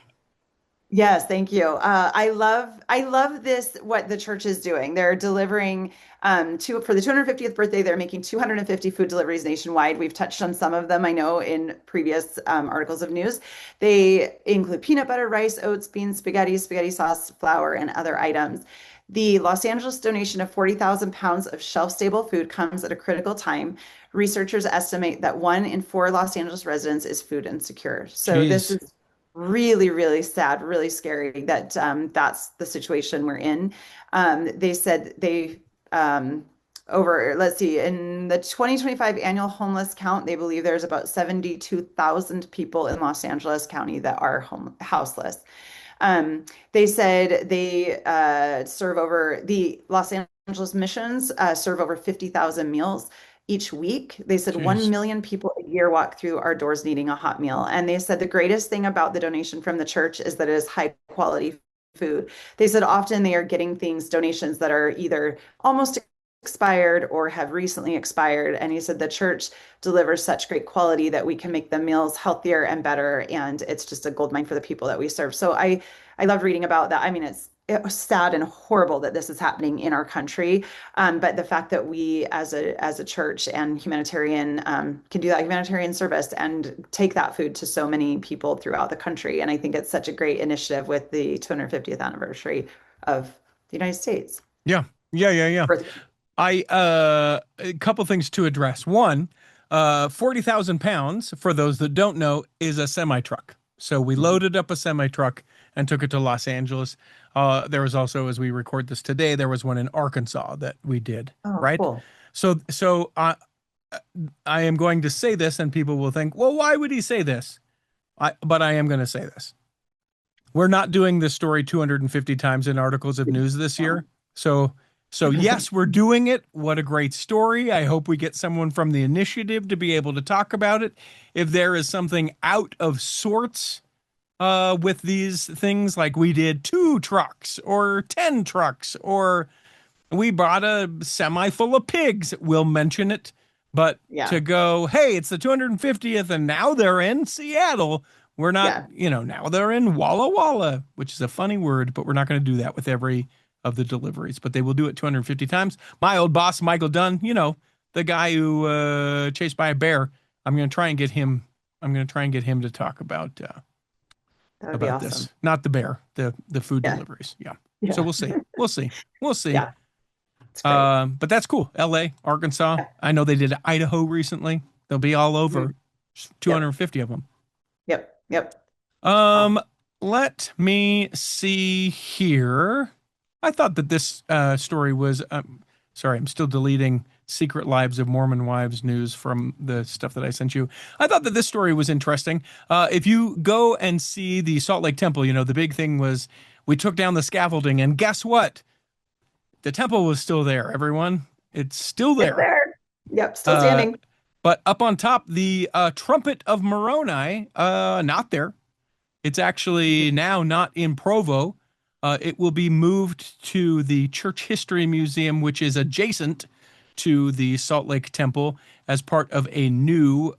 Yes, thank you. I love this, what the church is doing. They're delivering for the 250th birthday, they're making 250 food deliveries nationwide. We've touched on some of them, I know, in previous articles of news. They include peanut butter, rice, oats, beans, spaghetti sauce, flour, and other items. The Los Angeles donation of 40,000 pounds of shelf-stable food comes at a critical time. Researchers estimate that 1 in 4 Los Angeles residents is food insecure. So this Jeez. is really, really sad, really scary that that's the situation we're in. They said let's see, in the 2025 annual homeless count, they believe there's about 72,000 people in Los Angeles County that are houseless. They said they serve over the Los Angeles missions serve over 50,000 meals each week. They said 1 Jeez. million people a year walk through our doors needing a hot meal. And they said the greatest thing about the donation from the church is that it is high quality food. They said often they are getting donations that are either almost expired or have recently expired. And he said the church delivers such great quality that we can make the meals healthier and better. And it's just a goldmine for the people that we serve. So I love reading about that. I mean, it was sad and horrible that this is happening in our country. But the fact that we as a church and humanitarian can do that humanitarian service and take that food to so many people throughout the country. And I think it's such a great initiative with the 250th anniversary of the United States. Yeah. Yeah. A couple things to address. One, 40,000 pounds, for those that don't know, is a semi truck. So we loaded up a semi truck and took it to Los Angeles. There was also, as we record this today, there was one in Arkansas that we did. Oh, right. Cool. So I am going to say this, and people will think, well, why would he say this? But I am going to say this. We're not doing this story 250 times in articles of news this year. So yes, we're doing it. What a great story. I hope we get someone from the initiative to be able to talk about it. If there is something out of sorts with these things, like we did 2 trucks or 10 trucks, or we brought a semi full of pigs, we'll mention it. But to go, hey, it's the 250th and now they're in Seattle. We're not, now they're in Walla Walla, which is a funny word, but we're not going to do that with every of the deliveries, but they will do it 250 times. My old boss, Michael Dunn, the guy who chased by a bear. I'm going to try and get him to talk about awesome. this. Not the bear, the food deliveries. Yeah. So we'll see. Yeah. But that's cool. LA, Arkansas. Yeah. I know they did Idaho recently. They'll be all over. 250 of them. Yep. Let me see here. I thought that this story was, sorry, I'm still deleting Secret Lives of Mormon Wives news from the stuff that I sent you. I thought that this story was interesting. If you go and see the Salt Lake Temple, the big thing was we took down the scaffolding, and guess what? The temple was still there, everyone. It's still there. It's there. Yep, still standing. But up on top, the Trumpet of Moroni, not there. It's actually now not in Provo. It will be moved to the Church History Museum, which is adjacent to the Salt Lake Temple, as part of a new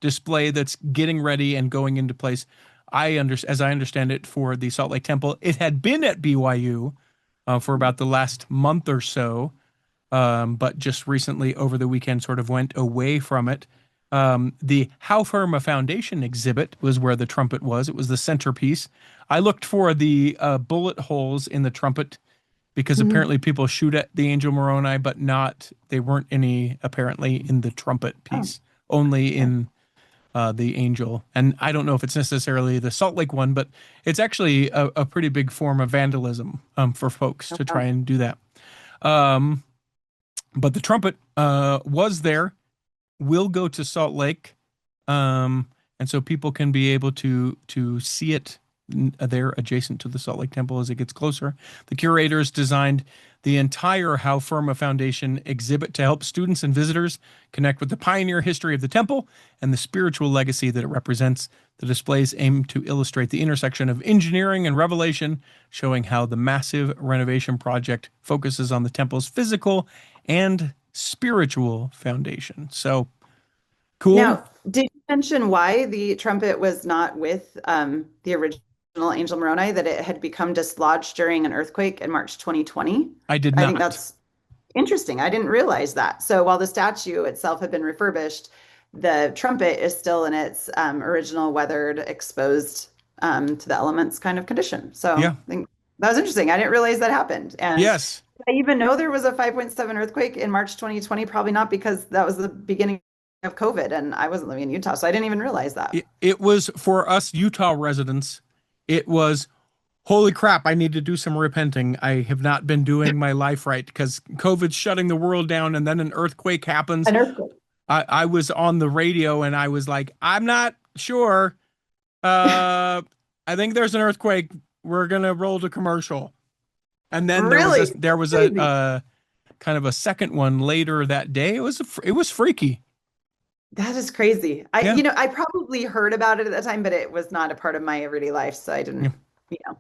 display that's getting ready and going into place. As I understand it, for the Salt Lake Temple, it had been at BYU, for about the last month or so, but just recently over the weekend sort of went away from it. The How Firm a Foundation exhibit was where the trumpet was. It was the centerpiece. I looked for the bullet holes in the trumpet because apparently people shoot at the Angel Moroni, but they weren't any apparently in the trumpet piece, only in the Angel. And I don't know if it's necessarily the Salt Lake one, but it's actually a pretty big form of vandalism for folks to try and do that. But the trumpet was there, will go to Salt Lake, and so people can be able to see it there adjacent to the Salt Lake Temple as it gets closer. The curators designed the entire How Firm a Foundation exhibit to help students and visitors connect with the pioneer history of the temple and the spiritual legacy that it represents. The displays aim to illustrate the intersection of engineering and revelation, showing how the massive renovation project focuses on the temple's physical and spiritual foundation. So cool. Now, did you mention why the trumpet was not with the original Angel Moroni, that it had become dislodged during an earthquake in March 2020? I did not. I think that's interesting. I didn't realize that. So while the statue itself had been refurbished, the trumpet is still in its original weathered, exposed to the elements kind of condition. So yeah. I think that was interesting. I didn't realize that happened. And yes. I even know there was a 5.7 earthquake in March 2020, probably not because that was the beginning of COVID and I wasn't living in Utah. So I didn't even realize that. It was for us Utah residents. It was, holy crap, I need to do some repenting. I have not been doing my life right because COVID's shutting the world down and then an earthquake happens. An earthquake. I was on the radio and I was like, I'm not sure. I think there's an earthquake. We're going to roll to commercial. And then there was a kind of a second one later that day. It was freaky. That is crazy. I probably heard about it at the time, but it was not a part of my everyday life. So I didn't,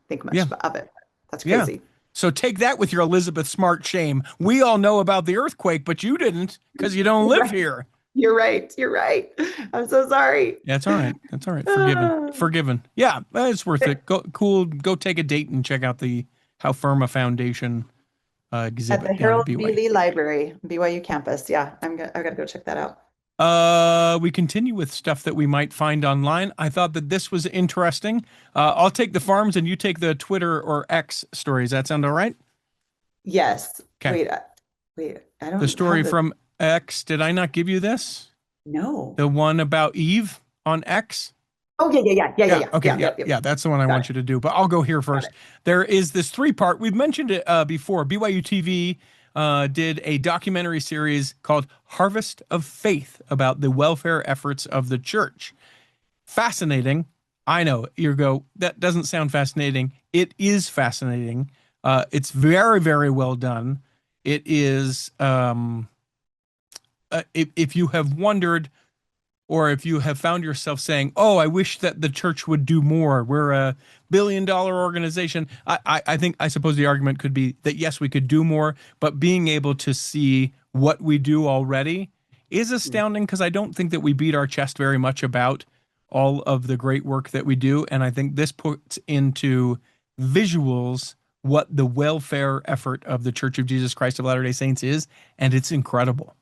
think much of it. That's crazy. Yeah. So take that with your Elizabeth Smart shame. We all know about the earthquake, but you didn't because you don't live here. You're right. I'm so sorry. That's all right. Forgiven. Yeah, it's worth it. Go take a date and check out the How Firm a Foundation exhibit at the Harold B. Lee Library, BYU campus. Yeah, I got to go check that out. We continue with stuff that we might find online. I thought that this was interesting. I'll take the farms and you take the Twitter or X stories. That sound all right? Yes. Okay. Wait. I don't. The story from X. Did I not give you this? No. The one about Eve on X. Oh yeah. Okay. Yeah. That's the one I want you to do. But I'll go here first. There is this 3-part. We've mentioned it before. BYU TV did a documentary series called Harvest of Faith about the welfare efforts of the church. Fascinating. I know that doesn't sound fascinating. It is fascinating. It's very, very well done. It is, if you have wondered, or if you have found yourself saying, oh, I wish that the church would do more. We're a billion-dollar organization. I suppose the argument could be that, yes, we could do more, but being able to see what we do already is astounding because I don't think that we beat our chest very much about all of the great work that we do. And I think this puts into visuals what the welfare effort of the Church of Jesus Christ of Latter-day Saints is, and it's incredible.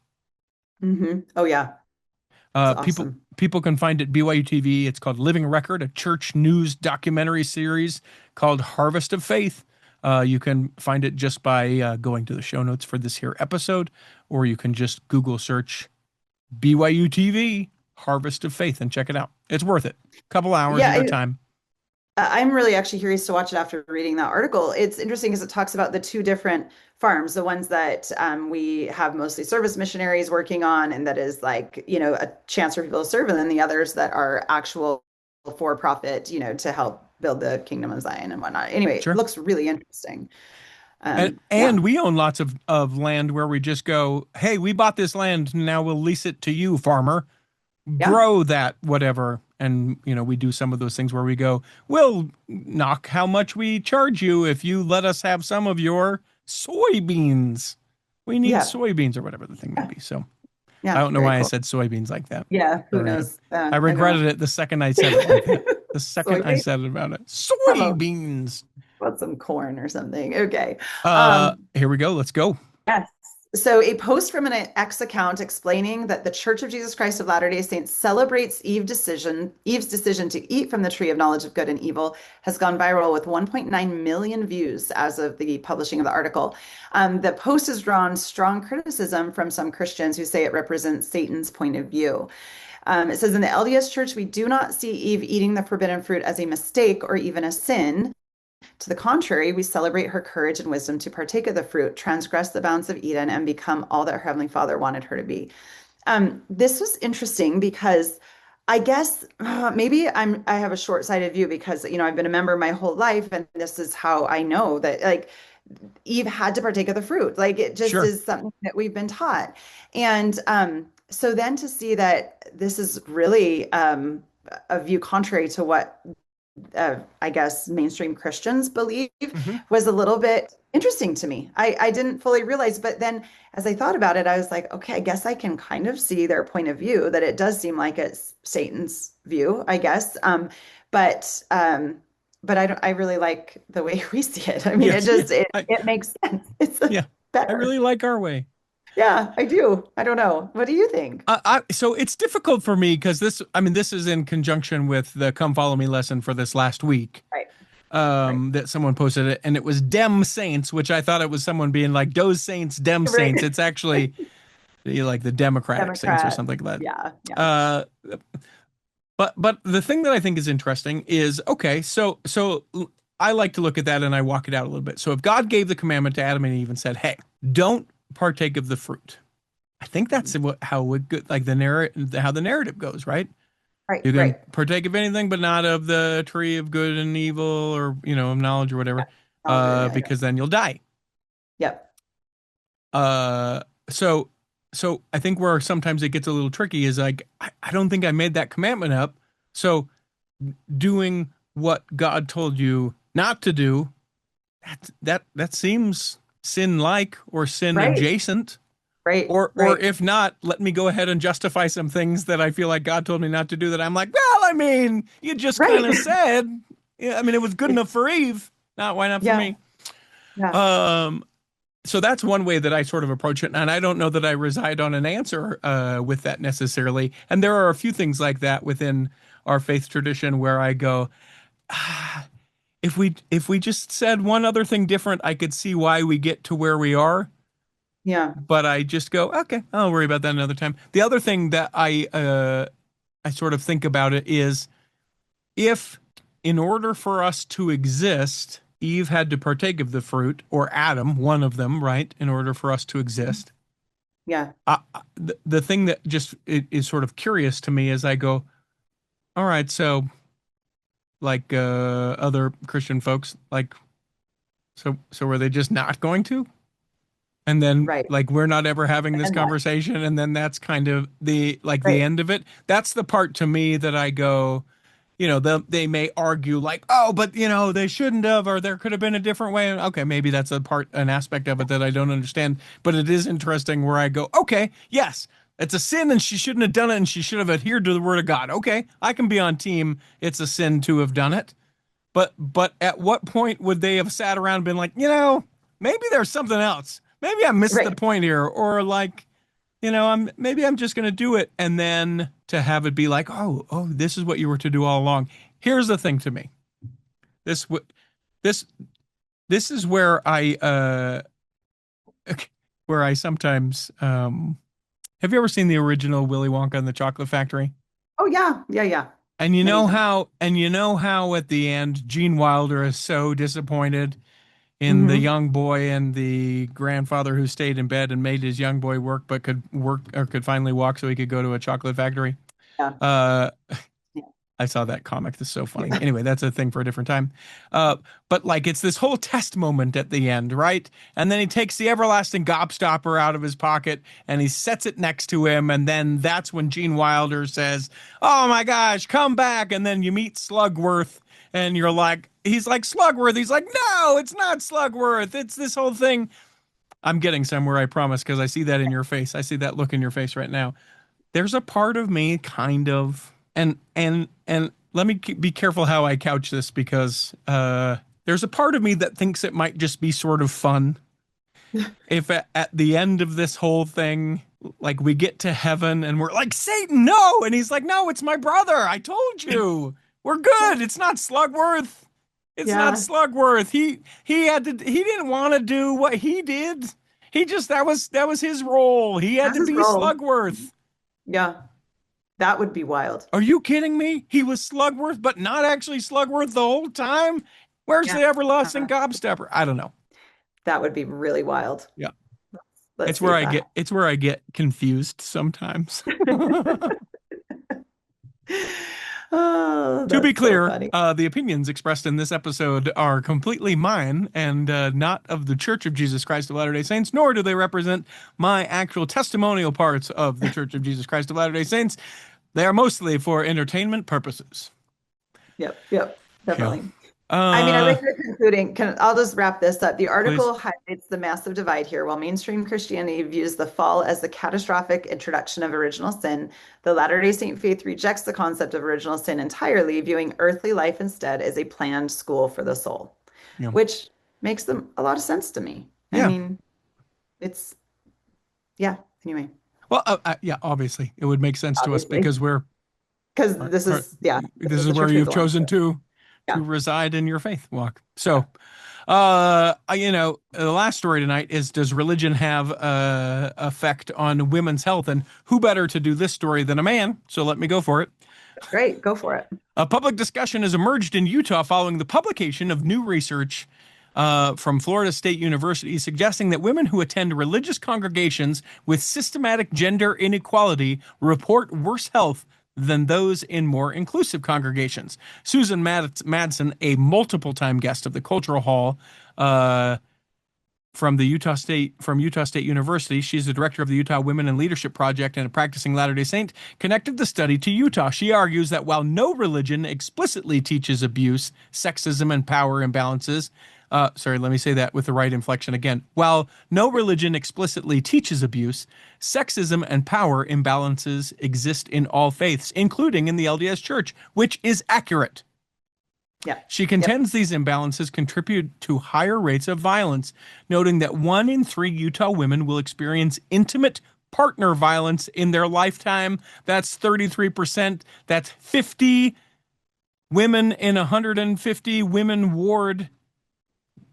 Mm-hmm. Oh, yeah. Awesome. People can find it BYU TV. It's called Living Record, a church news documentary series called Harvest of Faith. You can find it just by going to the show notes for this here episode, or you can just Google search BYU TV Harvest of Faith and check it out. It's worth it. A couple hours of your time. I'm really actually curious to watch it after reading that article. It's interesting because it talks about the two different farms, the ones that we have mostly service missionaries working on, and that is like, a chance for people to serve, and then the others that are actual for-profit, to help build the kingdom of Zion and whatnot. Anyway, It looks really interesting. And we own lots of land where we just go, hey, we bought this land, now we'll lease it to you, farmer. Grow that, whatever. And, we do some of those things where we go, we'll knock how much we charge you if you let us have some of your soybeans. We need soybeans or whatever the thing may be. So I don't know why I said soybeans like that. Yeah, who knows? I regretted it the second I said it like that. The second I said it about it. Soybeans. about some corn or something. Okay. Here we go. Let's go. Yes. So, a post from an X account explaining that the Church of Jesus Christ of Latter-day Saints celebrates Eve's decision to eat from the tree of knowledge of good and evil has gone viral with 1.9 million views as of the publishing of the article. The post has drawn strong criticism from some Christians who say it represents Satan's point of view. It says in the LDS Church, we do not see Eve eating the forbidden fruit as a mistake or even a sin. To the contrary, we celebrate her courage and wisdom to partake of the fruit, transgress the bounds of Eden, and become all that her Heavenly Father wanted her to be. This was interesting because I guess maybe I have a short-sighted view because I've been a member my whole life, and this is how I know that like Eve had to partake of the fruit. Like it just Sure. is something that we've been taught. And so then to see that this is really a view contrary to what I guess mainstream Christians believe was a little bit interesting to me. I didn't fully realize, but then as I thought about it, I was like, okay, I guess I can kind of see their point of view that it does seem like it's Satan's view, I guess. But I really like the way we see it. I mean, Yes, it makes sense. It's yeah. better. I really like our way. Yeah, I do. I don't know. What do you think? So it's difficult for me because this is in conjunction with the Come Follow Me lesson for this last week. Right. That someone posted it, and it was Dem Saints, which I thought it was someone being like, "Those Saints, Dem Right. Saints." It's actually like the Democratic Saints or something like that. Yeah. But the thing that I think is interesting is, okay, so I like to look at that and I walk it out a little bit. So if God gave the commandment to Adam and Eve and said, "Hey, don't partake of the fruit," I think that's how the narrative goes, right? Right. You can Right. partake of anything, but not of the tree of good and evil, or of knowledge or whatever, because then you'll die. Yep. So I think where sometimes it gets a little tricky is like I don't think I made that commandment up. So doing what God told you not to do, that seems sin-like or sin adjacent. Right. Or if not, let me go ahead and justify some things that I feel like God told me not to do that I'm like, well, I mean, you just kind of said, yeah, I mean, it was good enough for Eve. Why not for me? Yeah. So that's one way that I sort of approach it. And I don't know that I reside on an answer with that necessarily. And there are a few things like that within our faith tradition where I go, if we just said one other thing different, I could see why we get to where we are. Yeah. But I just go, okay, I'll worry about that another time. The other thing that I sort of think about it is, if in order for us to exist, Eve had to partake of the fruit, or Adam, one of them, right, in order for us to exist. Yeah. The thing that just is sort of curious to me is I go, all right, so like other Christian folks, like, so were they just not going to? And then like we're not ever having this conversation, and then that's kind of the end of it. That's the part to me that I go, they may argue like, oh, but they shouldn't have, or there could have been a different way. Okay, maybe that's an aspect of it that I don't understand, but it is interesting where I go, okay, yes, it's a sin and she shouldn't have done it and she should have adhered to the word of God. Okay, I can be on team. It's a sin to have done it. But at what point would they have sat around and been like, maybe there's something else. Maybe I missed the point here, or like, maybe I'm just going to do it. And then to have it be like, oh, this is what you were to do all along. Here's the thing to me. This is where I sometimes, have you ever seen the original Willy Wonka and the Chocolate Factory? Oh yeah. Yeah. And you know how at the end, Gene Wilder is so disappointed in the young boy and the grandfather who stayed in bed and made his young boy work, but could finally walk so he could go to a chocolate factory. Yeah. I saw that comic. That's so funny. Anyway, that's a thing for a different time. But like, it's this whole test moment at the end, right? And then he takes the everlasting gobstopper out of his pocket and he sets it next to him. And then that's when Gene Wilder says, "Oh my gosh, come back." And then you meet Slugworth and you're like, he's like, "Slugworth." He's like, "No, it's not Slugworth. It's this whole thing." I'm getting somewhere, I promise, because I see that in your face. I see that look in your face right now. There's a part of me kind of, and let me be careful how I couch this, because There's a part of me that thinks it might just be sort of fun if at the end of this whole thing, like we get to heaven and we're like, Satan, no. And he's like, no, it's my brother. I told you. We're good. It's not Slugworth. It's not Slugworth. He didn't want to do what he did. He just that was his role. He had to be Slugworth. Yeah. That would be wild. Are you kidding me? He was Slugworth, but not actually Slugworth the whole time? Where's the everlasting gobstepper? I don't know. That would be really wild. Yeah. It's where I get confused sometimes. To be clear, the opinions expressed in this episode are completely mine and not of the Church of Jesus Christ of Latter-day Saints, nor do they represent my actual testimonial parts of the Church of Jesus Christ of Latter-day Saints. They are mostly for entertainment purposes. Yep, definitely. Yeah. I mean, I like your concluding. I'll just wrap this up. The article highlights the massive divide here. While mainstream Christianity views the fall as the catastrophic introduction of original sin, the Latter-day Saint faith rejects the concept of original sin entirely, viewing earthly life instead as a planned school for the soul, which makes them a lot of sense to me. I mean, it's, anyway. Well, obviously it would make sense to us because this is where you've chosen to reside in your faith walk. So, the last story tonight is, does religion have effect on women's health? And who better to do this story than a man? So let me go for it. Great, go for it. A public discussion has emerged in Utah following the publication of new research from Florida State University suggesting that women who attend religious congregations with systematic gender inequality report worse health than those in more inclusive congregations. Susan Madsen, a multiple-time guest of the Cultural Hall from Utah State University, she's the director of the Utah Women in Leadership Project and a practicing Latter-day Saint, connected the study to Utah. She argues that while no religion explicitly teaches abuse, sexism, and power imbalances, let me say that with the right inflection again. While no religion explicitly teaches abuse, sexism and power imbalances exist in all faiths, including in the LDS Church, which is accurate. Yeah. She contends these imbalances contribute to higher rates of violence, noting that 1 in 3 Utah women will experience intimate partner violence in their lifetime. That's 33%. That's 50 women in 150 women ward.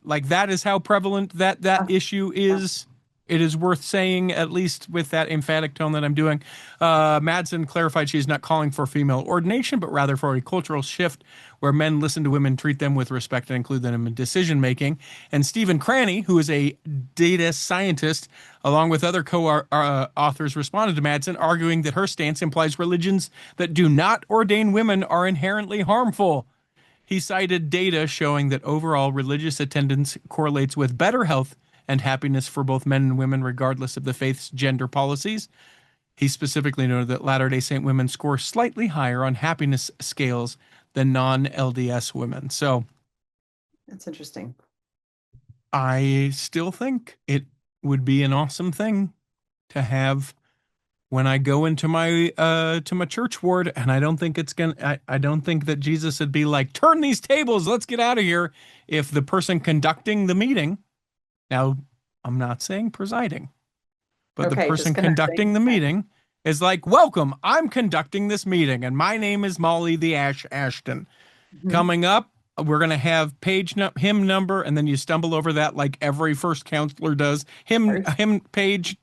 Like, that is how prevalent that issue is. It is worth saying, at least with that emphatic tone that I'm doing. Madsen clarified she's not calling for female ordination, but rather for a cultural shift where men listen to women, treat them with respect, and include them in decision-making. And Stephen Cranny, who is a data scientist, along with other co-authors, responded to Madsen, arguing that her stance implies religions that do not ordain women are inherently harmful. He cited data showing that overall religious attendance correlates with better health and happiness for both men and women, regardless of the faith's gender policies. He specifically noted that Latter-day Saint women score slightly higher on happiness scales than non-LDS women. So that's interesting. I still think it would be an awesome thing to have when I go into my church ward, and I don't think that Jesus would be like, turn these tables, let's get out of here. If the person conducting the meeting, now I'm not saying presiding, but the person conducting the meeting is like, welcome, I'm conducting this meeting, and my name is Molly the Ashton. Mm-hmm. Coming up, we're going to have hymn number, and then you stumble over that like every first counselor does. Hymn page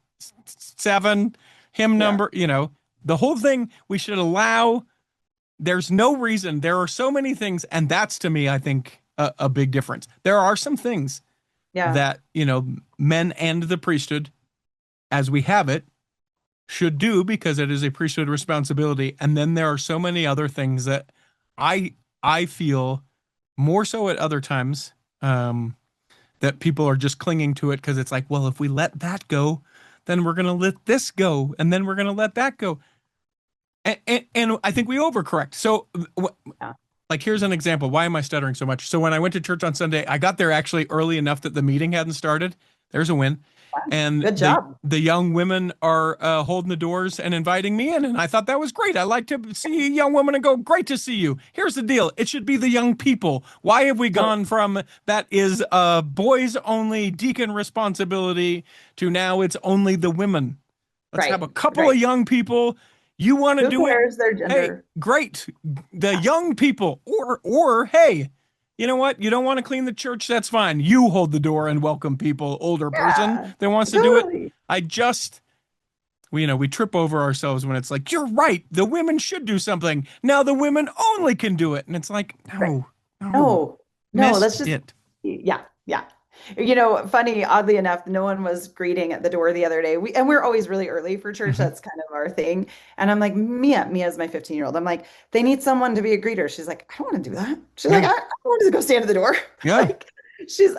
7, hymn number, the whole thing. We should allow, there's no reason. There are so many things. And that's, to me, I think a big difference. There are some things that, men and the priesthood, as we have it, should do because it is a priesthood responsibility. And then there are so many other things that I feel more so at other times, that people are just clinging to it because it's like, well, if we let that go, then we're going to let this go, and then we're going to let that go. And I think we overcorrect. So, like, here's an example. Why am I stuttering so much? So when I went to church on Sunday, I got there actually early enough that the meeting hadn't started. There's a win. And good job. The young women are holding the doors and inviting me in. And I thought that was great. I like to see young women and go, great to see you. Here's the deal. It should be the young people. Why have we gone from that is boys only deacon responsibility to now it's only the women? Let's have a couple of young people. You want to do it? Their gender? Hey, great. The young people or hey, you know what? You don't want to clean the church? That's fine. You hold the door and welcome people. Older person that wants to do it. We trip over ourselves when it's like, you're right. The women should do something. Now the women only can do it. And it's like, no, that's just it. Yeah. Funny, oddly enough, no one was greeting at the door the other day. We're always really early for church. That's kind of our thing. And I'm like, Mia's my 15-year-old. I'm like, they need someone to be a greeter. She's like, I don't want to do that. She's like, I want to go stand at the door. Yeah.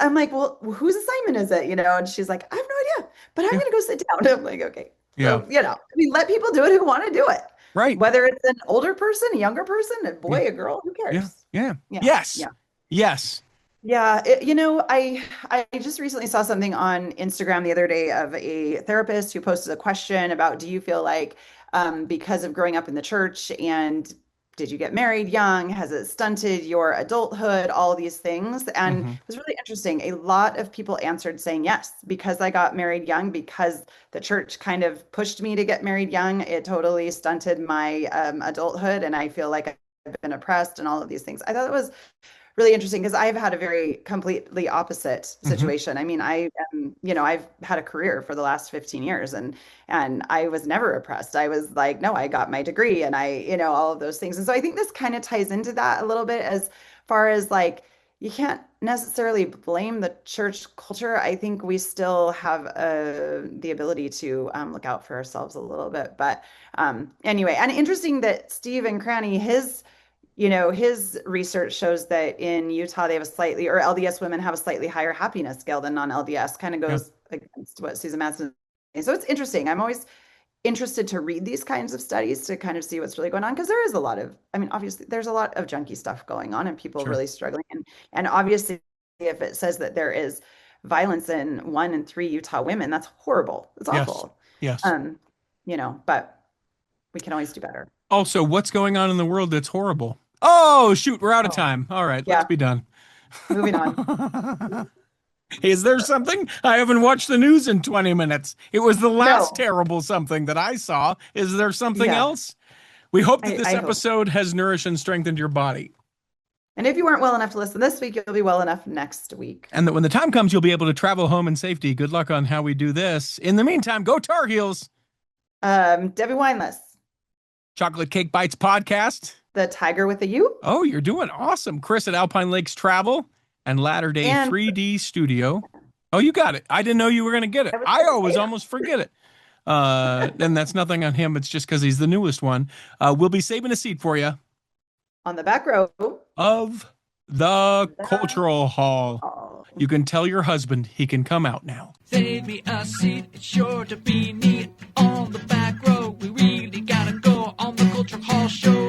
I'm like, well, whose assignment is it? And she's like, I have no idea, but I'm going to go sit down. I'm like, okay. Yeah. So, let people do it who want to do it. Right. Whether it's an older person, a younger person, a boy, a girl, who cares? Yeah. Yes. Yeah, I just recently saw something on Instagram the other day of a therapist who posted a question about, do you feel like because of growing up in the church and did you get married young? Has it stunted your adulthood? All of these things. And it was really interesting. A lot of people answered saying yes, because I got married young, because the church kind of pushed me to get married young. It totally stunted my adulthood. And I feel like I've been oppressed and all of these things. I thought it was really interesting because I've had a very completely opposite situation. I mean, I've had a career for the last 15 years and I was never oppressed. I was like, no, I got my degree and all of those things. And so I think this kind of ties into that a little bit as far as like, you can't necessarily blame the church culture. I think we still have the ability to look out for ourselves a little bit. But anyway, and interesting that Steve and Cranny, his research shows that in Utah, they have or LDS women have a slightly higher happiness scale than non-LDS, kind of goes against what Susan Madsen is. So it's interesting. I'm always interested to read these kinds of studies to kind of see what's really going on, because there is a lot of, obviously there's a lot of junky stuff going on and people really struggling. And obviously if it says that there is violence in 1 in 3 Utah women, that's horrible. It's awful. Yes. But we can always do better. Also, what's going on in the world that's horrible? Oh, shoot, we're out of time. All right, let's be done. Moving on. Is there something? I haven't watched the news in 20 minutes. It was the last terrible something that I saw. Is there something else? We hope that this episode has nourished and strengthened your body. And if you weren't well enough to listen this week, you'll be well enough next week. And that when the time comes, you'll be able to travel home in safety. Good luck on how we do this. In the meantime, go Tar Heels. Debbie Wineless. Chocolate Cake Bites podcast. The Tiger with a U. Oh, you're doing awesome. Chris at Alpine Lakes Travel and Latter Day 3D Studio. Oh, you got it. I didn't know you were going to get it. I always almost forget it. And that's nothing on him. It's just because he's the newest one. We'll be saving a seat for you. On the back row. Of the Cultural Hall. You can tell your husband he can come out now. Save me a seat. It's sure to be neat on the back row. We really gotta go on the Cultural Hall show.